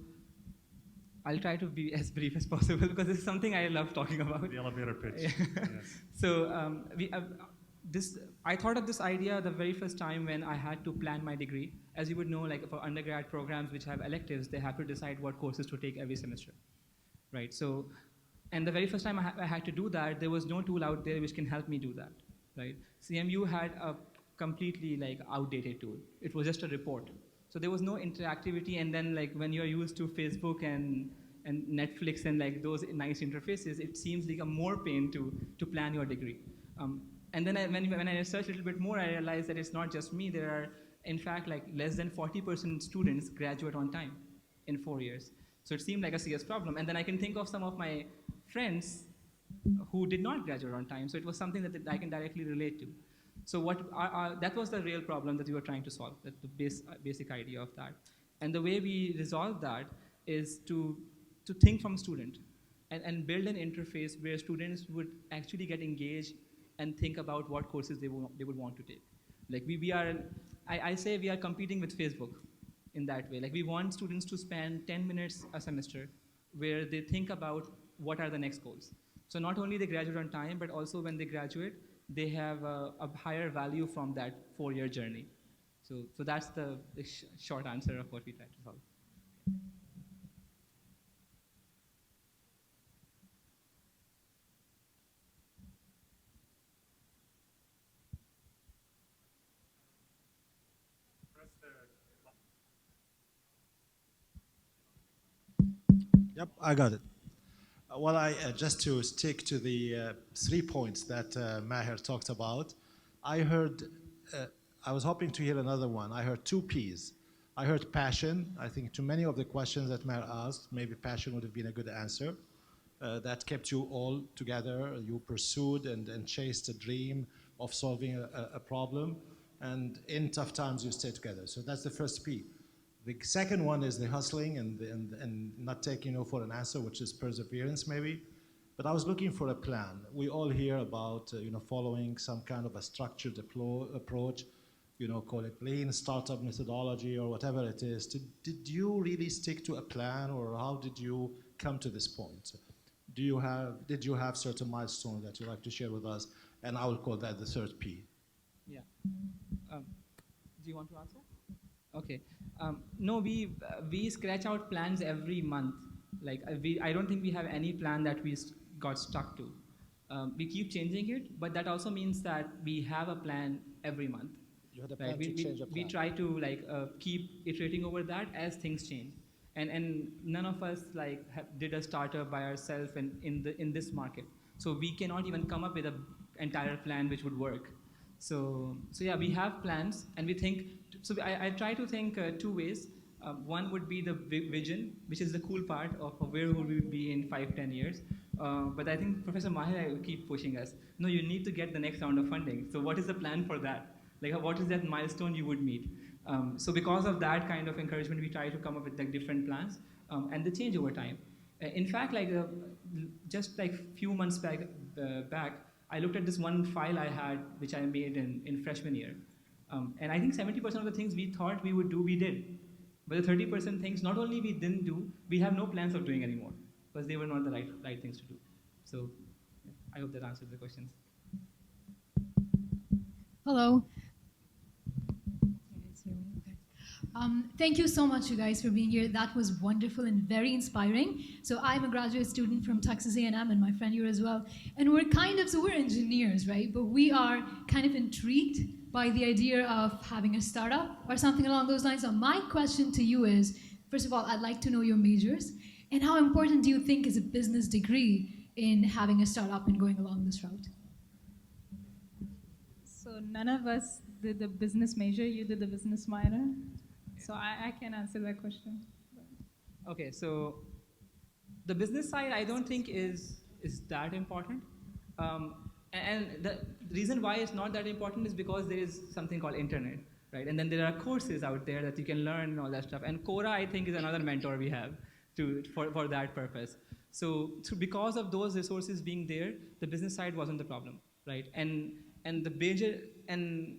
I'll try to be as brief as possible because this is something I love talking about. The elevator pitch. Yes. So I thought of this idea the very first time when I had to plan my degree. As you would know, like for undergrad programs which have electives, they have to decide what courses to take every semester, right? So, and the very first time I had to do that, there was no tool out there which can help me do that, right? CMU had a completely like outdated tool. It was just a report. So there was no interactivity, and then like when you're used to Facebook and Netflix and like those nice interfaces, it seems like a more pain to plan your degree. And then when I researched a little bit more, I realized that it's not just me. There are, in fact, like less than 40% students graduate on time in 4 years. So it seemed like a serious problem. And then I can think of some of my friends who did not graduate on time. So it was something that I can directly relate to. So that was the real problem that we were trying to solve, the basic idea of that. And the way we resolved that is to think from student and build an interface where students would actually get engaged and think about what courses they would want to take. Like I say we are competing with Facebook in that way. Like we want students to spend 10 minutes a semester where they think about what are the next goals. So not only they graduate on time, but also when they graduate, they have a higher value from that 4-year journey. So that's the short answer of what we try to solve. Yep, I got it. Well, just to stick to the 3 points that Maher talked about, I was hoping to hear another one. I heard 2 P's. I heard passion. I think to many of the questions that Maher asked, maybe passion would have been a good answer. That kept you all together. You pursued and chased a dream of solving a problem. And in tough times, you stay together. So that's the first P. The second one is the hustling and not taking no for an answer, which is perseverance maybe. But I was looking for a plan. We all hear about following some kind of a structured approach, call it lean startup methodology or whatever it is. Did you really stick to a plan, or how did you come to this point? Did you have certain milestones that you'd like to share with us? And I will call that the third P. Yeah. Do you want to answer? Okay. No, we scratch out plans every month. Like I don't think we have any plan that got stuck to. We keep changing it, but that also means that we have a plan every month. You had a Right? plan to change a We plan. try to keep iterating over that as things change. And none of us did a startup by ourselves in this market. So we cannot even come up with an entire plan which would work. So yeah, we have plans, and we think. So I try to think two ways. One would be the vision, which is the cool part of where would we be in 5-10 years. But I think Professor Maher will keep pushing us. No, you need to get the next round of funding. So what is the plan for that? Like, what is that milestone you would meet? So because of that kind of encouragement, we try to come up with different plans, and they change over time. In fact, just few months back, I looked at this one file I had, which I made in freshman year. And I think 70% of the things we thought we would do, we did. But the 30% things, not only we didn't do, we have no plans of doing anymore, because they were not the right things to do. So yeah, I hope that answers the questions. Hello. Thank you so much, you guys, for being here. That was wonderful and very inspiring. So I'm a graduate student from Texas A&M, and my friend here as well. And we're we're engineers, right? But we are kind of intrigued by the idea of having a startup or something along those lines. So my question to you is, first of all, I'd like to know your majors, and how important do you think is a business degree in having a startup and going along this route? So none of us did the business major. You did the business minor. So I can answer that question. Okay, so the business side I don't think is that important. And the reason why it's not that important is because there is something called internet, right? And then there are courses out there that you can learn and all that stuff. And Quora, I think, is another mentor we have for that purpose. So because of those resources being there, the business side wasn't the problem, right? And the major, and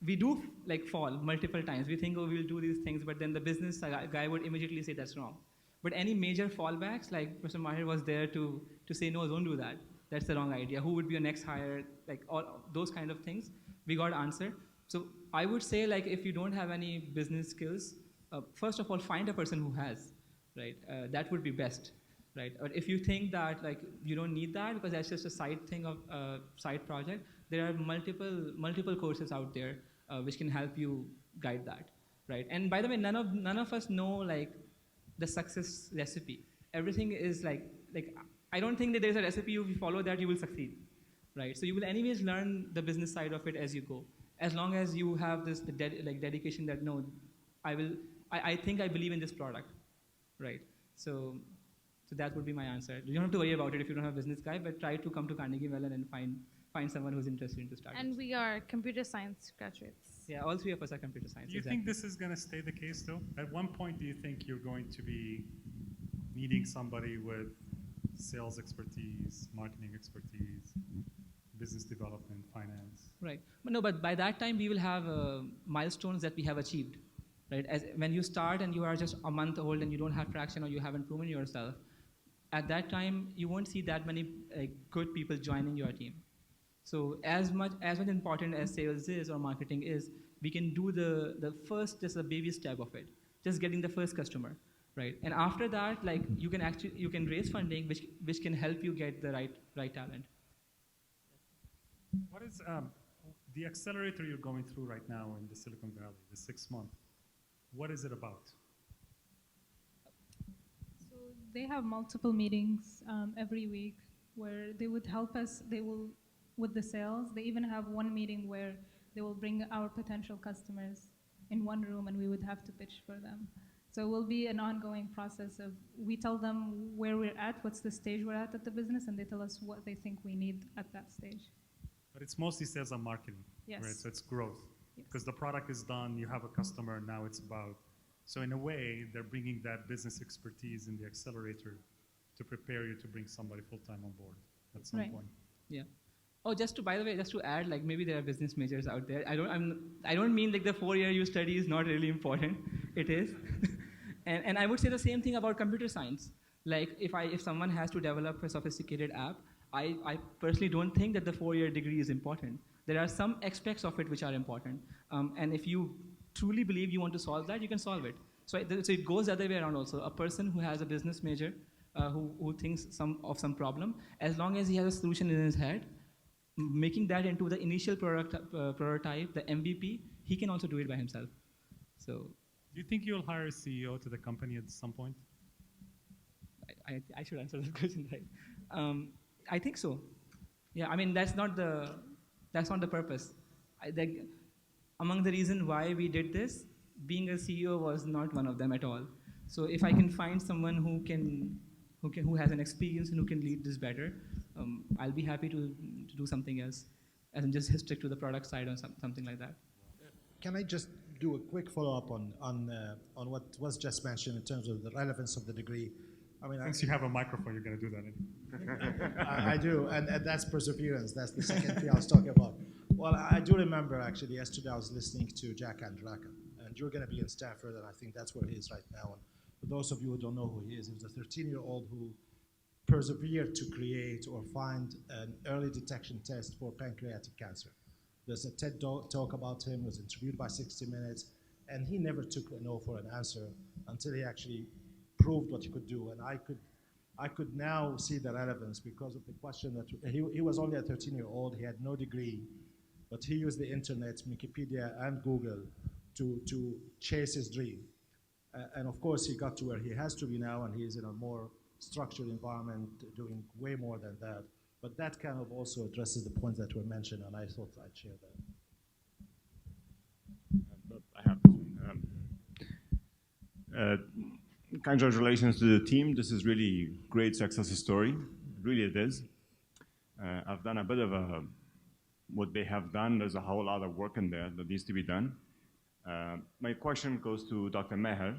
we do fall multiple times. We think, oh, we'll do these things, but then the business guy would immediately say that's wrong. But any major fallbacks, like Professor Maher was there to say, no, don't do that. That's the wrong idea. Who would be your next hire? All those kind of things, we got answered. So I would say, if you don't have any business skills, first of all, find a person who has, right? That would be best, right? Or if you think that you don't need that because that's just a side thing of side project, there are multiple courses out there which can help you guide that, right? And by the way, none of us know the success recipe. Everything is I don't think that there's a recipe. If you follow that, you will succeed, right? So you will anyways learn the business side of it as you go, as long as you have this dedication that no, I think I believe in this product, right? So that would be my answer. You don't have to worry about it if you don't have a business guy, but try to come to Carnegie Mellon and find someone who's interested in startups. And we are computer science graduates. Yeah, all three of us are computer science. Do you think this is going to stay the case, though? At one point, do you think you're going to be needing somebody with sales expertise, marketing expertise, business development, finance? Right. But by that time, we will have milestones that we have achieved, right? As when you start and you are just a month old and you don't have traction or you haven't proven yourself, at that time, you won't see that many good people joining your team. So as much important as sales is or marketing is, we can do the first, just a baby step of it, just getting the first customer, right? And after that, you can raise funding, which can help you get the right talent. What is the accelerator you're going through right now in the Silicon Valley, the 6 month? What is it about? So they have multiple meetings every week where they would help us. With the sales, they even have one meeting where they will bring our potential customers in one room and we would have to pitch for them. So it will be an ongoing process of, we tell them where we're at, what's the stage we're at the business, and they tell us what they think we need at that stage. But it's mostly sales and marketing, Yes. right? So it's growth. Yes. Because the product is done, you have a customer, now it's about. So in a way, they're bringing that business expertise in the accelerator to prepare you to bring somebody full-time on board at some point. Yeah. Oh, by the way, just to add, maybe there are business majors out there. I don't mean the 4-year you study is not really important. It is. and I would say the same thing about computer science. If someone has to develop a sophisticated app, I personally don't think that the 4-year degree is important. There are some aspects of it which are important. And if you truly believe you want to solve that, you can solve it. So it goes the other way around also. A person who has a business major, who thinks of some problem, as long as he has a solution in his head, making that into the initial prototype, the MVP, he can also do it by himself. So, do you think you'll hire a CEO to the company at some point? I should answer that question, right? I think so. Yeah, I mean that's not the purpose. Among the reasons why we did this, being a CEO was not one of them at all. So if I can find someone who has an experience and who can lead this better, I'll be happy to do something else, and just stick to the product side or something like that. Can I just do a quick follow-up on what was just mentioned in terms of the relevance of the degree? I mean, since you have a microphone, you're going to do that. I do, and that's perseverance. That's the second thing I was talking about. Well, I do remember actually yesterday I was listening to Jack and Raka, and you're going to be in Stanford, and I think that's where he is right now. And for those of you who don't know who he was a 13-year-old who persevered to create or find an early detection test for pancreatic cancer. There's a TED talk about him, was interviewed by 60 Minutes, and he never took a no for an answer until he actually proved what he could do. And I could now see the relevance because of the question that he was only a 13-year-old, he had no degree, but he used the internet, Wikipedia, and Google to chase his dream. And of course, he got to where he has to be now, and he's in a more structured environment, doing way more than that. But that kind of also addresses the points that were mentioned, and I thought I'd share that. I have congratulations to the team. This is really great success story. Really it is. I've done a bit of what they have done. There's a whole lot of work in there that needs to be done. My question goes to Dr. Maher.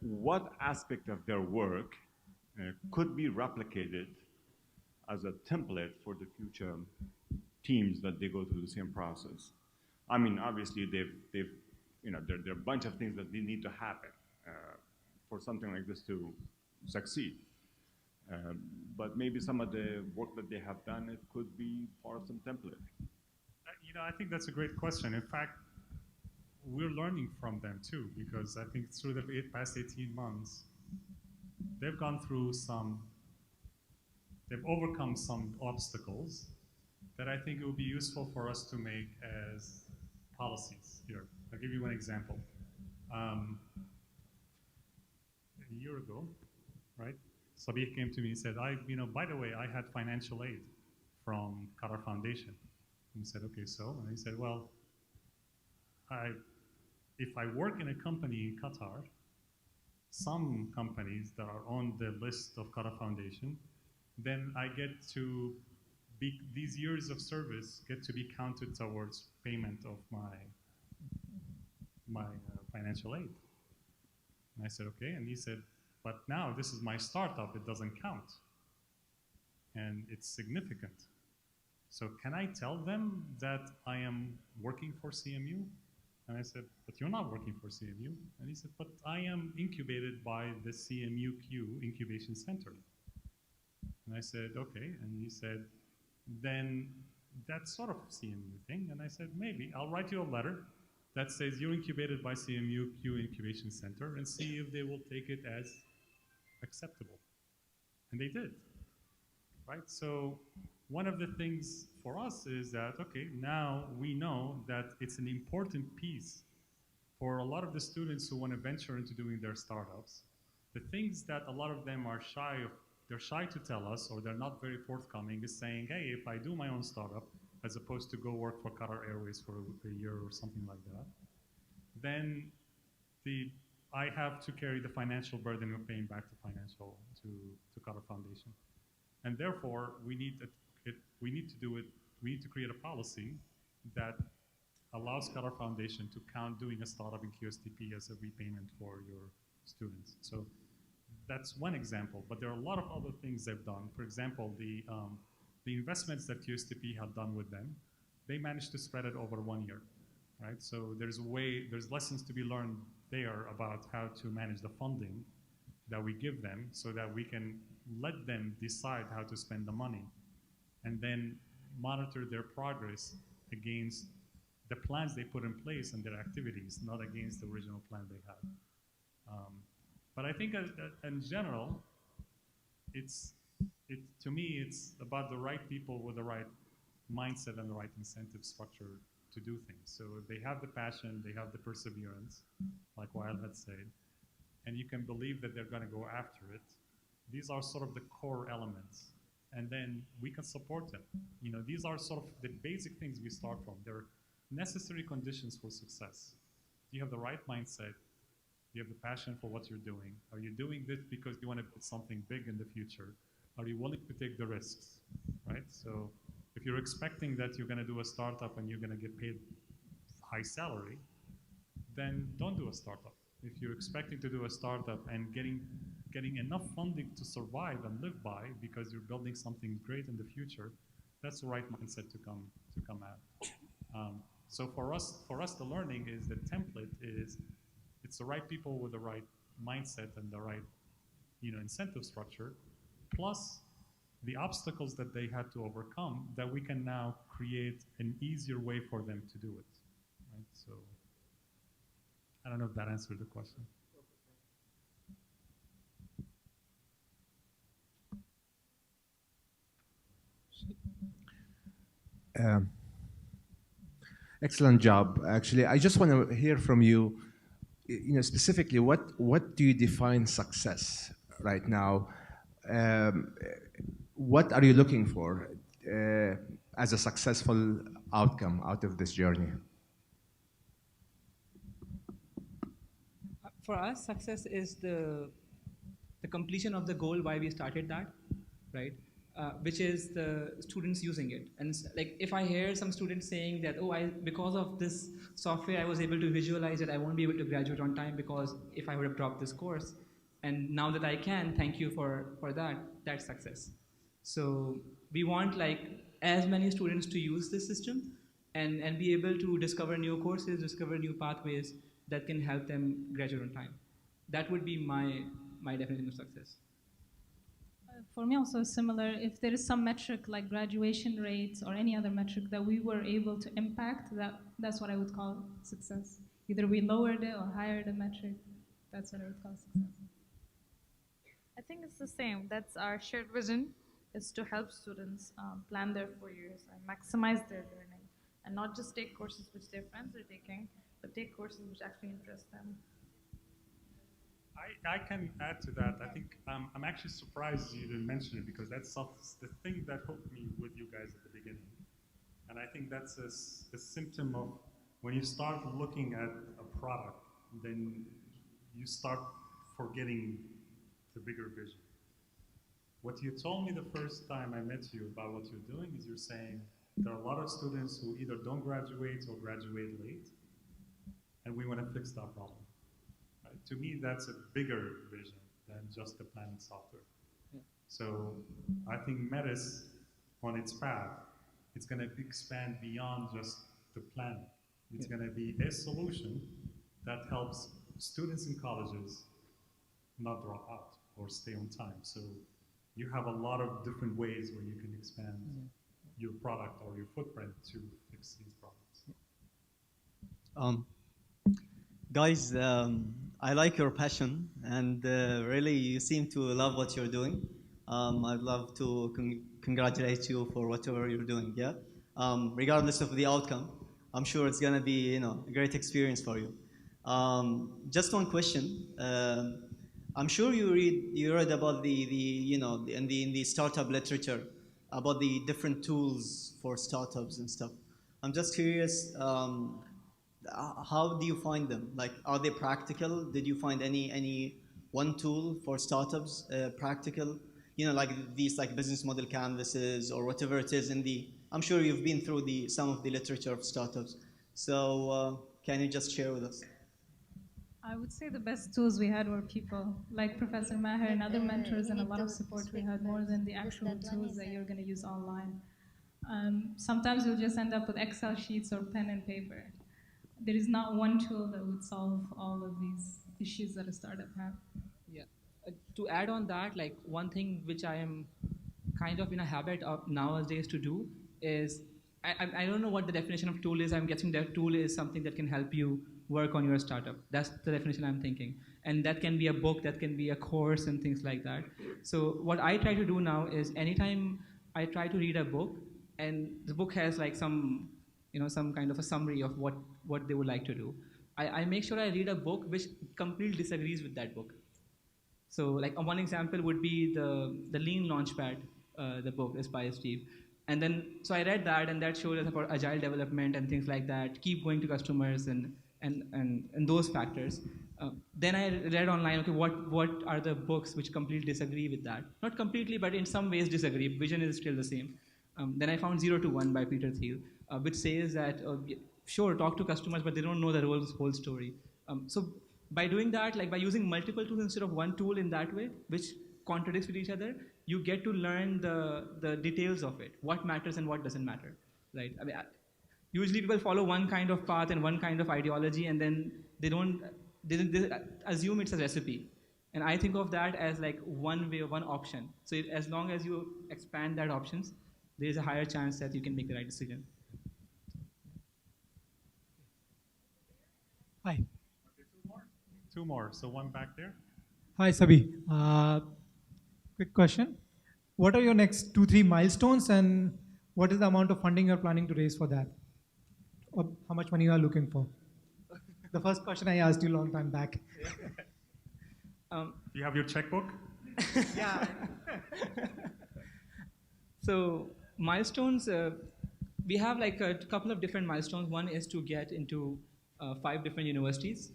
What aspect of their work could be replicated as a template for the future teams that they go through the same process? I mean, obviously, there are a bunch of things that they need to happen for something like this to succeed. But maybe some of the work that they have done, it could be part of some template. I think that's a great question. In fact, we're learning from them too, because I think through the past 18 months, they've gone through they've overcome some obstacles that I think it would be useful for us to make as policies here. I'll give you one example. A year ago, right, Sabih came to me and said, by the way, I had financial aid from Qatar Foundation. And I said, okay, so? And he said, well, if I work in a company in Qatar, some companies that are on the list of Qatar Foundation, then I get to be, these years of service get to be counted towards payment of my financial aid. And I said, okay, and he said, but now this is my startup, it doesn't count. And it's significant. So can I tell them that I am working for CMU? And I said, but you're not working for CMU. And he said, but I am incubated by the CMUQ Incubation Center. And I said, okay. And he said, then that's sort of a CMU thing. And I said, maybe. I'll write you a letter that says you're incubated by CMUQ Incubation Center and see if they will take it as acceptable. And they did, right? So one of the things for us is that, okay, now we know that it's an important piece for a lot of the students who want to venture into doing their startups. The things that a lot of them are shy of, they're shy to tell us, or they're not very forthcoming, is saying, hey, if I do my own startup, as opposed to go work for Qatar Airways for a year or something like that, then I have to carry the financial burden of paying back to Qatar Foundation. And therefore, we need to create a policy that allows Qatar Foundation to count doing a startup in QSTP as a repayment for your students. So that's one example, but there are a lot of other things they've done. For example, the investments that QSTP have done with them, they managed to spread it over 1 year, right? So there's lessons to be learned there about how to manage the funding that we give them so that we can let them decide how to spend the money and then monitor their progress against the plans they put in place and their activities, not against the original plan they had. But I think in general, to me, it's about the right people with the right mindset and the right incentive structure to do things. So if they have the passion, they have the perseverance, like Wael had said, and you can believe that they're going to go after it, these are sort of the core elements. And then we can support them. You know, these are sort of the basic things we start from. They're necessary conditions for success. Do you have the right mindset? Do you have the passion for what you're doing? Are you doing this because you want to build something big in the future? Are you willing to take the risks, right? So if you're expecting that you're going to do a startup and you're going to get paid high salary, then don't do a startup. If you're expecting to do a startup and getting enough funding to survive and live by because you're building something great in the future, that's the right mindset to come at. So for us, the learning is the template is it's the right people with the right mindset and the right incentive structure, plus the obstacles that they had to overcome that we can now create an easier way for them to do it. Right? So I don't know if that answered the question. Excellent job. Actually, I just want to hear from you, specifically, what do you define success right now? What are you looking for as a successful outcome out of this journey? For us, success is the completion of the goal why we started that, right? Which is the students using it. And like if I hear some students saying that, oh, because of this software, I was able to visualize it, I won't be able to graduate on time because if I would have dropped this course, and now that I can, thank you for that, that's success. So we want like as many students to use this system and be able to discover new courses, discover new pathways that can help them graduate on time. That would be my definition of success. For me also similar, if there is some metric like graduation rates or any other metric that we were able to impact, that's what I would call success. Either we lowered it or higher the metric, that's what I would call success. I think it's the same. That's our shared vision, is to help students plan their 4 years and maximize their learning and not just take courses which their friends are taking, but take courses which actually interest them. I can add to that. I think I'm actually surprised you didn't mention it because that's the thing that hooked me with you guys at the beginning. And I think that's a symptom of when you start looking at a product, then you start forgetting the bigger vision. What you told me the first time I met you about what you're doing is you're saying there are a lot of students who either don't graduate or graduate late, and we want to fix that problem. To me, that's a bigger vision than just the planning software. Yeah. So I think Metis, on its path, it's going to expand beyond just the planning. It's going to be a solution that helps students in colleges not drop out or stay on time. So you have a lot of different ways where you can expand your product or your footprint to fix these problems. Guys, I like your passion, and really you seem to love what you're doing. I'd love to congratulate you for whatever you're doing, yeah? Regardless of the outcome, I'm sure it's gonna be, a great experience for you. Just one question. I'm sure you read about in the startup literature about the different tools for startups and stuff. I'm just curious, how do you find them? Like, are they practical? Did you find any one tool for startups practical? Like these like business model canvases or whatever it is I'm sure you've been through some of the literature of startups. So can you just share with us? I would say the best tools we had were people, like Professor Maher and other mentors, and a lot of support we had more than the actual tools that you're going to use online. Sometimes you'll just end up with Excel sheets or pen and paper. There is not one tool that would solve all of these issues that a startup have. Yeah. To add on that, like one thing which I am kind of in a habit of nowadays to do is I don't know what the definition of tool is. I'm guessing that tool is something that can help you work on your startup. That's the definition I'm thinking. And that can be a book, that can be a course and things like that. So what I try to do now is anytime I try to read a book, and the book has like some, some kind of a summary of what they would like to do. I make sure I read a book which completely disagrees with that book. So like one example would be the Lean Launchpad, the book is by Steve. And then, so I read that, and that showed us about agile development and things like that, keep going to customers and those factors. Then I read online, okay, what are the books which completely disagree with that? Not completely, but in some ways disagree. Vision is still the same. Then I found 0 to 1 by Peter Thiel, which says that, sure, talk to customers, but they don't know the whole story. So by doing that, like by using multiple tools instead of one tool in that way, which contradicts with each other, you get to learn the details of it, what matters and what doesn't matter, right? I mean, usually people follow one kind of path and one kind of ideology, and then they assume it's a recipe. And I think of that as like one way, one option. So as long as you expand that options, there is a higher chance that you can make the right decision. Hi. Two more. So one back there. Hi, Sabih. Quick question. What are your next 2-3 milestones, and what is the amount of funding you're planning to raise for that? Or how much money you are looking for? The first question I asked you a long time back. Do you have your checkbook? Yeah. So milestones, we have like a couple of different milestones. One is to get into 5 different universities.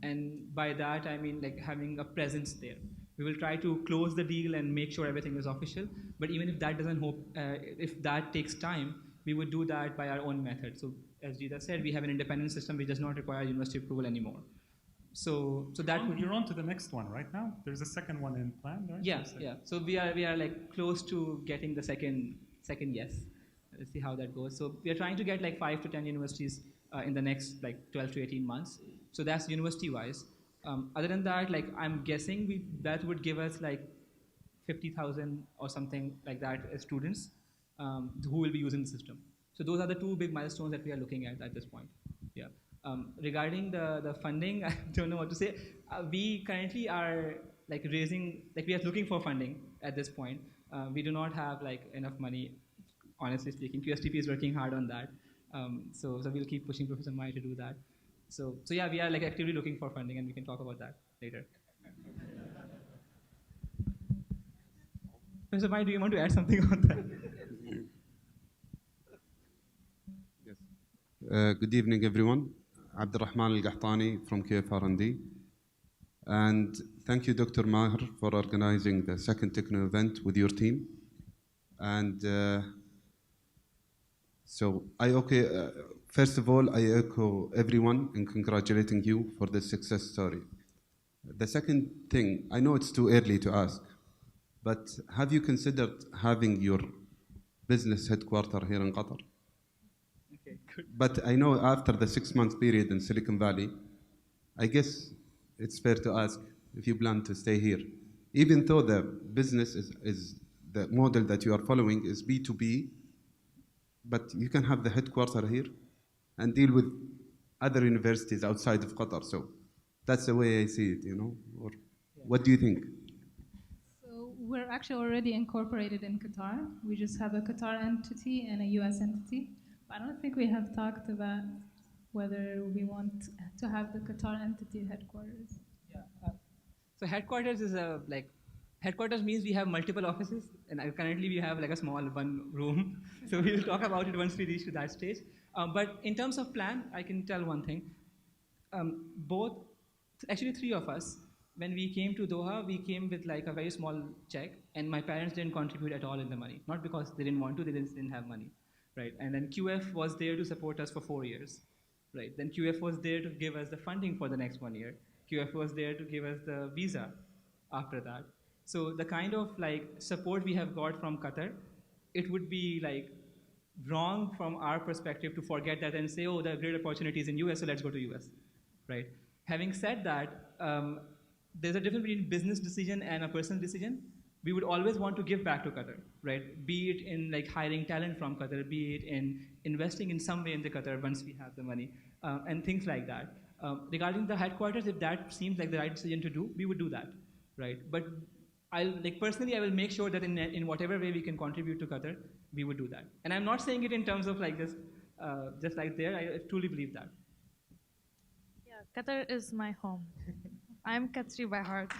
And by that, I mean like having a presence there. We will try to close the deal and make sure everything is official. But even if that if that takes time, we would do that by our own method. So as Jiyda said, we have an independent system which does not require university approval anymore. So that would... You're on to the next one right now? There's a second one in plan, right? Yeah, yeah. So we are like close to getting the second yes. Let's see how that goes. So we are trying to get like 5 to 10 universities in the next like 12 to 18 months. So that's university-wise. Other than that, like I'm guessing that would give us like 50,000 or something like that as students who will be using the system. So those are the 2 big milestones that we are looking at this point. Yeah. Regarding the funding, I don't know what to say. We currently are like raising, like we are looking for funding at this point. We do not have like enough money, honestly speaking. QSTP is working hard on that. So we'll keep pushing Professor Maher to do that. So yeah, we are like actively looking for funding, and we can talk about that later. Professor Maher, do you want to add something on that? Yes. Good evening, everyone. Abdurrahman Al-Qahtani from KFR&D. And thank you, Dr. Maher, for organizing the second Techno event with your team. And first of all, I echo everyone in congratulating you for this success story. The second thing, I know it's too early to ask, but have you considered having your business headquarters here in Qatar? Okay, good. But I know after the 6-month period in Silicon Valley, I guess it's fair to ask if you plan to stay here. Even though the business is the model that you are following is B2B, but you can have the headquarters here and deal with other universities outside of Qatar. So that's the way I see it, Or what do you think? So we're actually already incorporated in Qatar. We just have a Qatar entity and a US entity. But I don't think we have talked about whether we want to have the Qatar entity headquarters. Yeah. So headquarters is headquarters means we have multiple offices, and currently we have like a small one room. So we'll talk about it once we reach to that stage. But in terms of plan, I can tell one thing. Actually 3 of us, when we came to Doha, we came with like a very small check, and my parents didn't contribute at all in the money. Not because they didn't want to, they just didn't have money, right? And then QF was there to support us for 4 years, right? Then QF was there to give us the funding for the next 1 year. QF was there to give us the visa after that. So the kind of like support we have got from Qatar, it would be like wrong from our perspective to forget that and say, oh, there are great opportunities in US, so let's go to US, right? Having said that, there's a difference between business decision and a personal decision. we would always want to give back to Qatar, right? Be it in like hiring talent from Qatar, be it in investing in some way in the Qatar once we have the money, and things like that. Regarding the headquarters, if that seems like the right decision to do, we would do that, right? But personally, I will make sure that in whatever way we can contribute to Qatar, we would do that. And I'm not saying it in terms of like this, just like there. I truly believe that. Yeah, Qatar is my home. I'm Qatari by heart.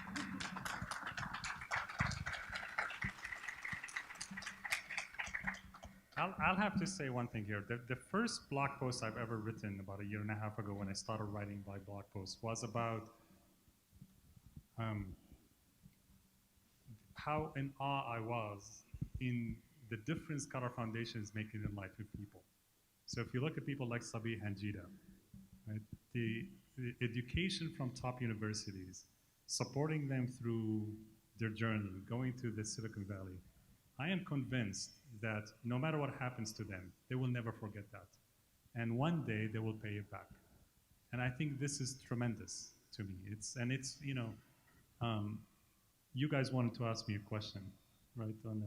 I'll have to say one thing here. The first blog post I've ever written about a year and a half ago when I started writing my blog posts was about how in awe I was in the difference Qatar Foundation is making in life with people. So if you look at people like Sabih and Jiyda, right, the education from top universities, supporting them through their journey, going to the Silicon Valley, I am convinced that no matter what happens to them, they will never forget that. And one day they will pay it back. And I think this is tremendous to me. You know, you guys wanted to ask me a question, right? And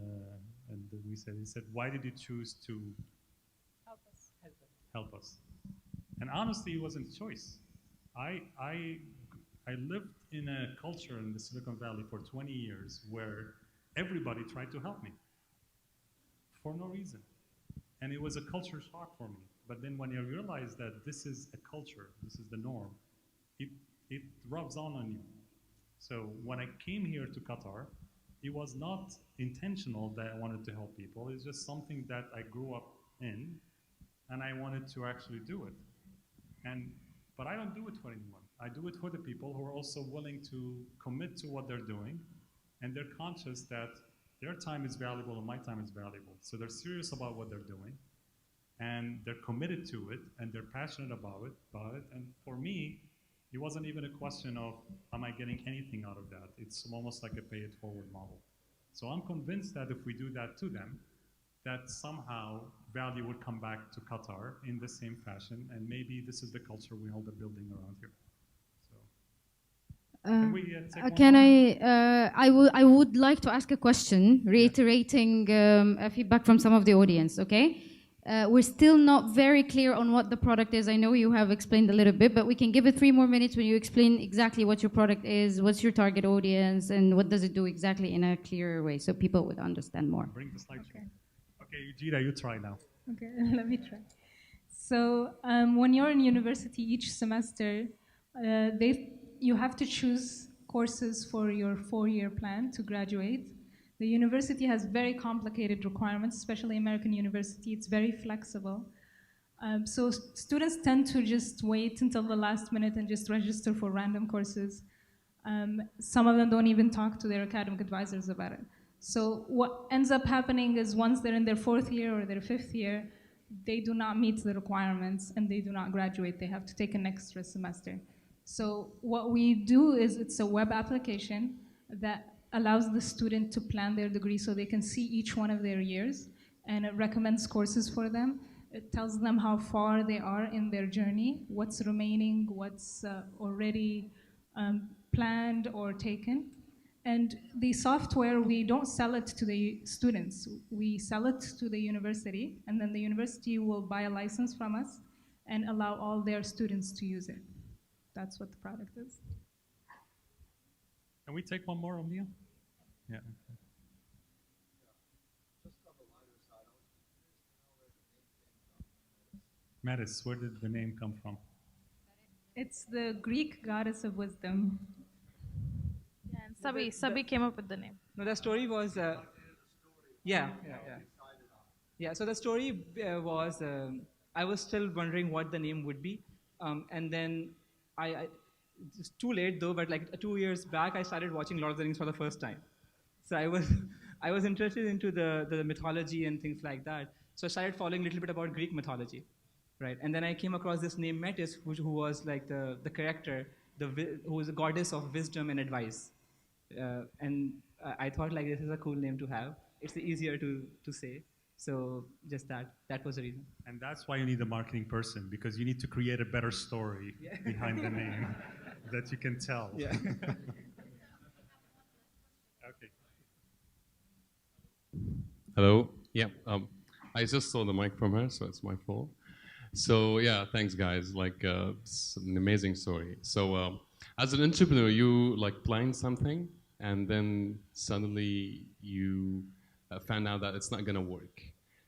he said, why did you choose to help us? And honestly, it wasn't a choice. I lived in a culture in the Silicon Valley for 20 years where everybody tried to help me for no reason. And it was a culture shock for me. But then when you realize that this is a culture, this is the norm, it rubs on you. So when I came here to Qatar, it was not intentional that I wanted to help people. It's just something that I grew up in, and I wanted to actually do it. But I don't do it for anyone. I do it for the people who are also willing to commit to what they're doing, and they're conscious that their time is valuable and my time is valuable. So they're serious about what they're doing, and they're committed to it, and they're passionate about it. And for me, it wasn't even a question of, am I getting anything out of that? It's almost like a pay-it-forward model. So I'm convinced that if we do that to them, that somehow value would come back to Qatar in the same fashion, and maybe this is the culture we all are building around here. Can we take one more? I would like to ask a question, reiterating feedback from some of the audience, okay? We're still not very clear on what the product is. I know you have explained a little bit, but we can give it 3 more minutes when you explain exactly what your product is, what's your target audience, and what does it do exactly in a clearer way so people would understand more. Bring the slide. Okay, Jiyda, you try now. Okay, let me try. So when you're in university each semester, you have to choose courses for your 4-year plan to graduate. The university has very complicated requirements, especially American university. It's very flexible. So students tend to just wait until the last minute and just register for random courses. Some of them don't even talk to their academic advisors about it. So what ends up happening is once they're in their 4th year or their 5th year, they do not meet the requirements and they do not graduate. They have to take an extra semester. So what we do is it's a web application that allows the student to plan their degree so they can see each one of their years, and it recommends courses for them. It tells them how far they are in their journey, what's remaining, what's already planned or taken. And the software, we don't sell it to the students. We sell it to the university, and then the university will buy a license from us and allow all their students to use it. That's what the product is. Can we take one more, Omnia? Yeah. Metis, where did the name come from? It's the Greek goddess of wisdom. Yeah, and Sabih came up with the name. No, the story was, yeah. So the story was, I was still wondering what the name would be, and then it's too late though, but like 2 years back, I started watching Lord of the Rings for the first time. So I was interested into the mythology and things like that. So I started following a little bit about Greek mythology, right? And then I came across this name Metis, who was like the character, who was a goddess of wisdom and advice. And I thought like this is a cool name to have. It's easier to say. So just that was the reason. And that's why you need a marketing person, because you need to create a better story behind the name that you can tell. Yeah. Okay. Hello. Yeah. I just saw the mic from her, so it's my fault. So yeah, thanks guys. Like it's an amazing story. So as an entrepreneur, you like plan something, and then suddenly you find out that it's not gonna work.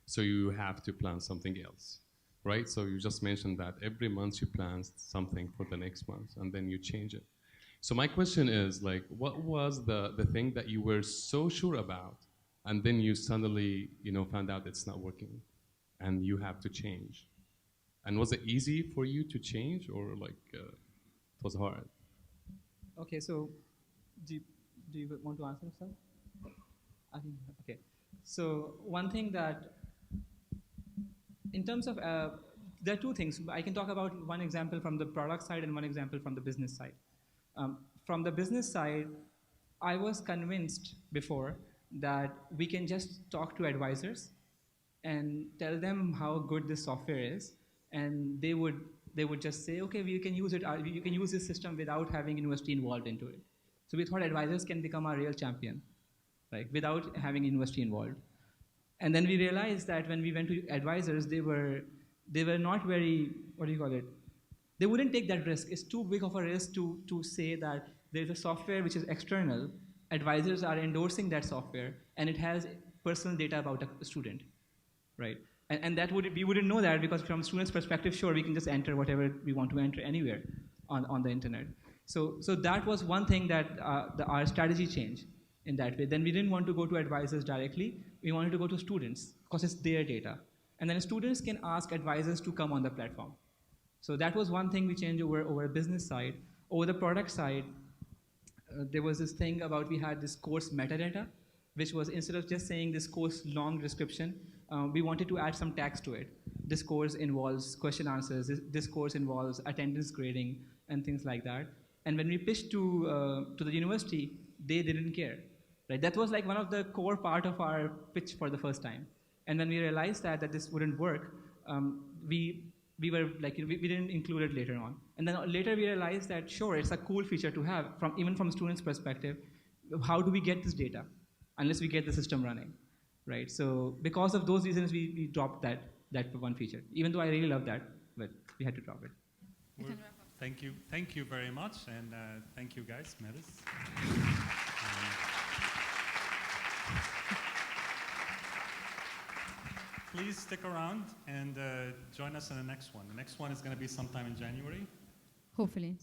So you have to plan something else, right? So you just mentioned that every month you plan something for the next month, and then you change it. So my question is like, what was the thing that you were so sure about, and then you suddenly, found out it's not working, and you have to change? And was it easy for you to change, or like it was hard? Okay, so do you want to answer, sir? I think, okay. So one thing that, in terms of, there are two things. I can talk about one example from the product side and one example from the business side. From the business side, I was convinced before that we can just talk to advisors and tell them how good this software is, and they would just say, okay, we can use it. You can use this system without having university involved into it. So we thought advisors can become our real champion, right, without having university involved. And then we realized that when we went to advisors, they were not very, what do you call it? They wouldn't take that risk. It's too big of a risk to say that there's a software which is external, advisors are endorsing that software, and it has personal data about a student, right? And that we wouldn't know that, because from students' perspective, sure, we can just enter whatever we want to enter anywhere on the internet. So that was one thing that our strategy changed in that way. Then we didn't want to go to advisors directly. We wanted to go to students, because it's their data. And then students can ask advisors to come on the platform. So that was one thing we changed over a business side. Over the product side, there was this thing about, we had this course metadata, which was, instead of just saying this course long description, we wanted to add some tags to it. This course involves question answers. This course involves attendance grading and things like that. And when we pitched to the university, they didn't care. Right? That was like one of the core part of our pitch for the first time. And when we realized that this wouldn't work, we were like, we didn't include it later on. And then later we realized that, sure, it's a cool feature to have, even from students' perspective. How do we get this data unless we get the system running, right? So because of those reasons, we dropped that one feature, even though I really love that, but we had to drop it. Well, thank you very much, and thank you guys, Metis. Please stick around and join us in the next one. The next one is going to be sometime in January. Hopefully.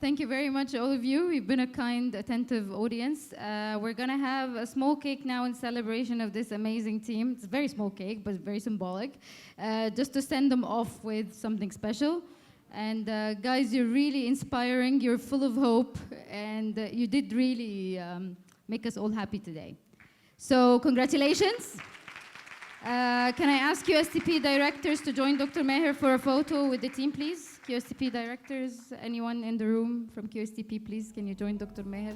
Thank you very much, all of you. You've been a kind, attentive audience. We're going to have a small cake now in celebration of this amazing team. It's a very small cake, but very symbolic, just to send them off with something special. And guys, you're really inspiring. You're full of hope. And you did really make us all happy today. So congratulations. Can I ask QSTP directors to join Dr. Maher for a photo with the team, please? QSTP directors, anyone in the room from QSTP, please, can you join Dr. Maher?